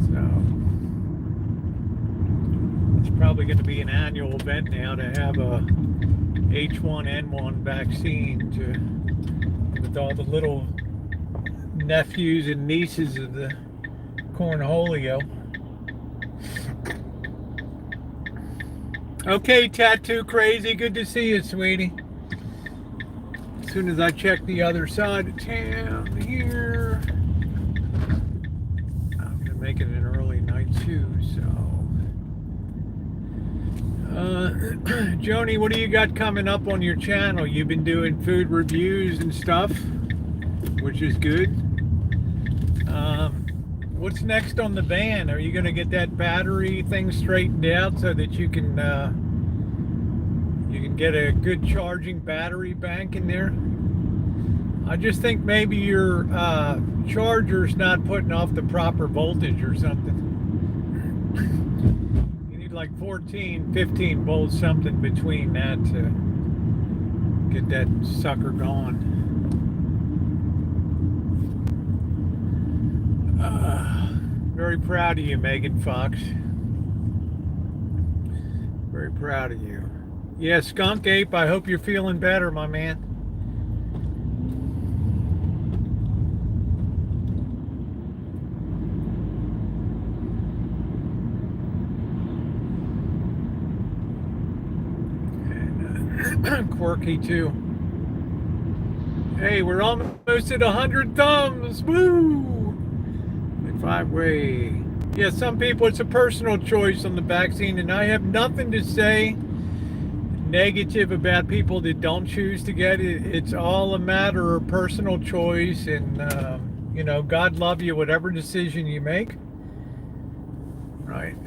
So it's probably going to be an annual event now to have a H1N1 vaccine with all the little nephews and nieces of the cornholio. Okay, Tattoo Crazy, good to see you, sweetie. As soon as I check the other side of town here, I'm gonna make it an early night too. So, Joni, what do you got coming up on your channel? You've been doing food reviews and stuff, which is good. What's next on the van? Are you gonna get that battery thing straightened out so that you can get a good charging battery bank in there? I just think maybe your charger's not putting off the proper voltage or something. You need like 14, 15 volts, something between that to get that sucker going. Very proud of you, Megan Fox. Very proud of you. Yeah, Skunk Ape, I hope you're feeling better, my man. And Quirky, too. Hey, we're almost at 100 thumbs. Woo! 5-way. Yeah, some people, it's a personal choice on the vaccine, and I have nothing to say negative about people that don't choose to get it. It's all a matter of personal choice, and God love you whatever decision you make. Right.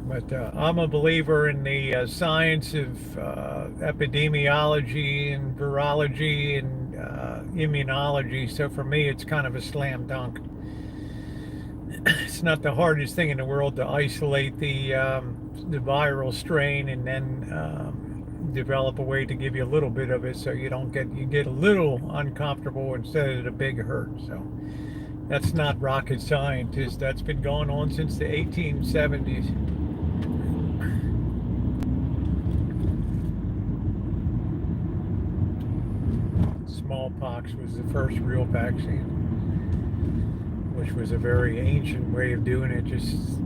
But I'm a believer in the science of epidemiology and virology and immunology. So for me, it's kind of a slam dunk. It's not the hardest thing in the world to isolate the viral strain and then develop a way to give you a little bit of it so you get a little uncomfortable instead of the big hurt. So that's not rocket science. That's been going on since the 1870s. Smallpox was the first real vaccine, which was a very ancient way of doing it. Just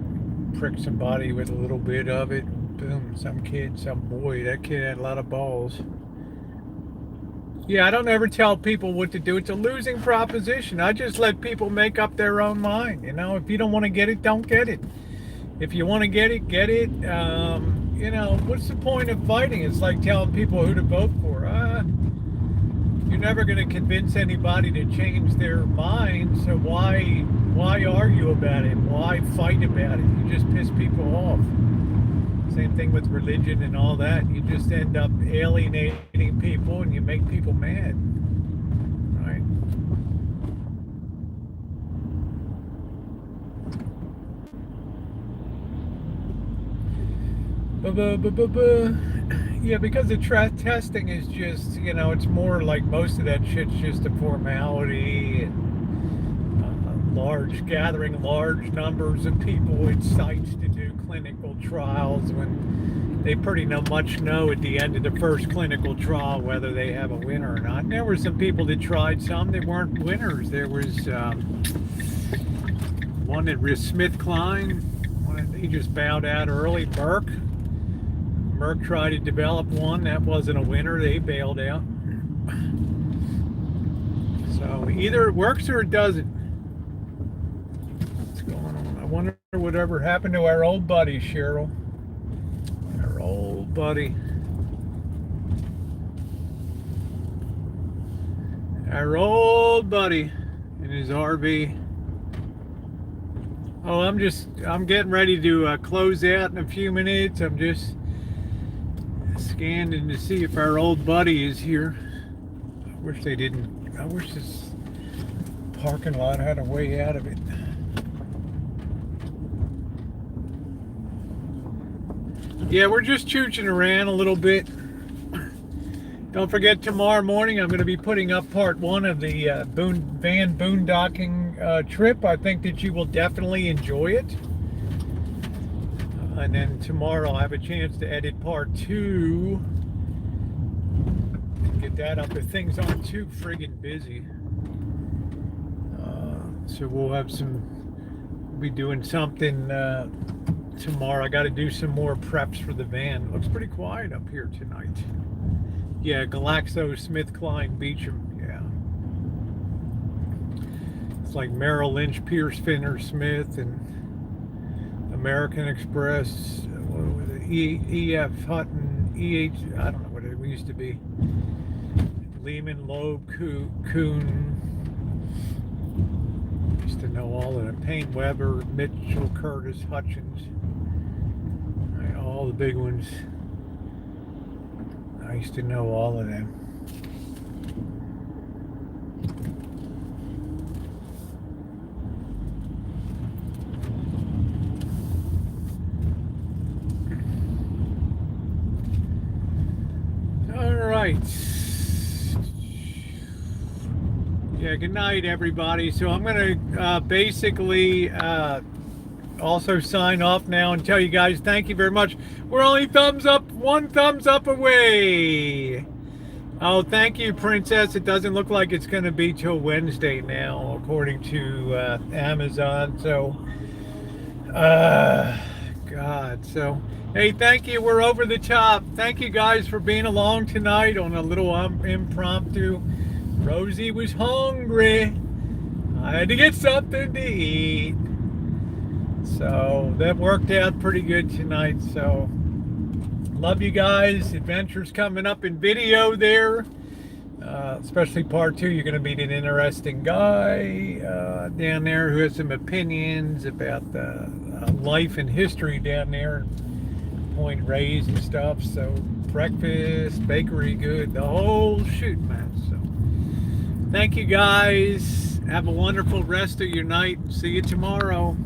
prick somebody with a little bit of it, and boom, some boy, that kid had a lot of balls. Yeah, I don't ever tell people what to do. It's a losing proposition. I just let people make up their own mind. If you don't want to get it, don't get it. If you want to get it, get it. What's the point of fighting? It's like telling people who to vote for. You're never going to convince anybody to change their mind, so why argue about it? Why fight about it? You just piss people off. Same thing with religion and all that. You just end up alienating people and you make people mad. Right? Yeah, because the testing is just, it's more like most of that shit's just a formality and gathering large numbers of people at sites to do clinical trials when they pretty much know at the end of the first clinical trial whether they have a winner or not. And there were some people that tried some that weren't winners. There was one that was SmithKline. He just bowed out early. Merck tried to develop one. That wasn't a winner. They bailed out. So either it works or it doesn't. What's going on? I wonder whatever happened to our old buddy, Cheryl. Our old buddy. Our old buddy in his RV. Oh, I'm getting ready to close out in a few minutes. I'm just scanning to see if our old buddy is here. I wish this parking lot had a way out of it. Yeah, we're just chooching around a little bit. Don't forget, tomorrow morning I'm going to be putting up part 1 of the van boondocking trip. I think that you will definitely enjoy it. And then tomorrow I'll have a chance to edit part 2. Get that up. The things aren't too friggin' busy. So we'll be doing something tomorrow. I got to do some more preps for the van. It looks pretty quiet up here tonight. Yeah, GlaxoSmithKline Beecham. Yeah. It's like Merrill Lynch, Pierce, Finner, Smith, and American Express. What was it? EF Hutton, EH. I don't know what it used to be. Lehman, Loeb, Kuhn. Used to know all of them. Payne Weber, Mitchell, Curtis, Hutchins. All the big ones. I used to know all of them. All right. Yeah, good night, everybody. So I'm going to basically also sign off now and tell you guys thank you very much. We're only one thumbs up away. Oh, thank you, Princess. It doesn't look like it's going to be till Wednesday now, according to Amazon. So, God. So, hey, thank you. We're over the top. Thank you guys for being along tonight on a little impromptu. Rosie was hungry. I had to get something to eat. So that worked out pretty good tonight. So love you guys. Adventures coming up in video there. Especially part 2. You're going to meet an interesting guy down there who has some opinions about life and history down there. Point Reyes and stuff. So breakfast, bakery good, the whole shoot, man. So thank you guys. Have a wonderful rest of your night. See you tomorrow.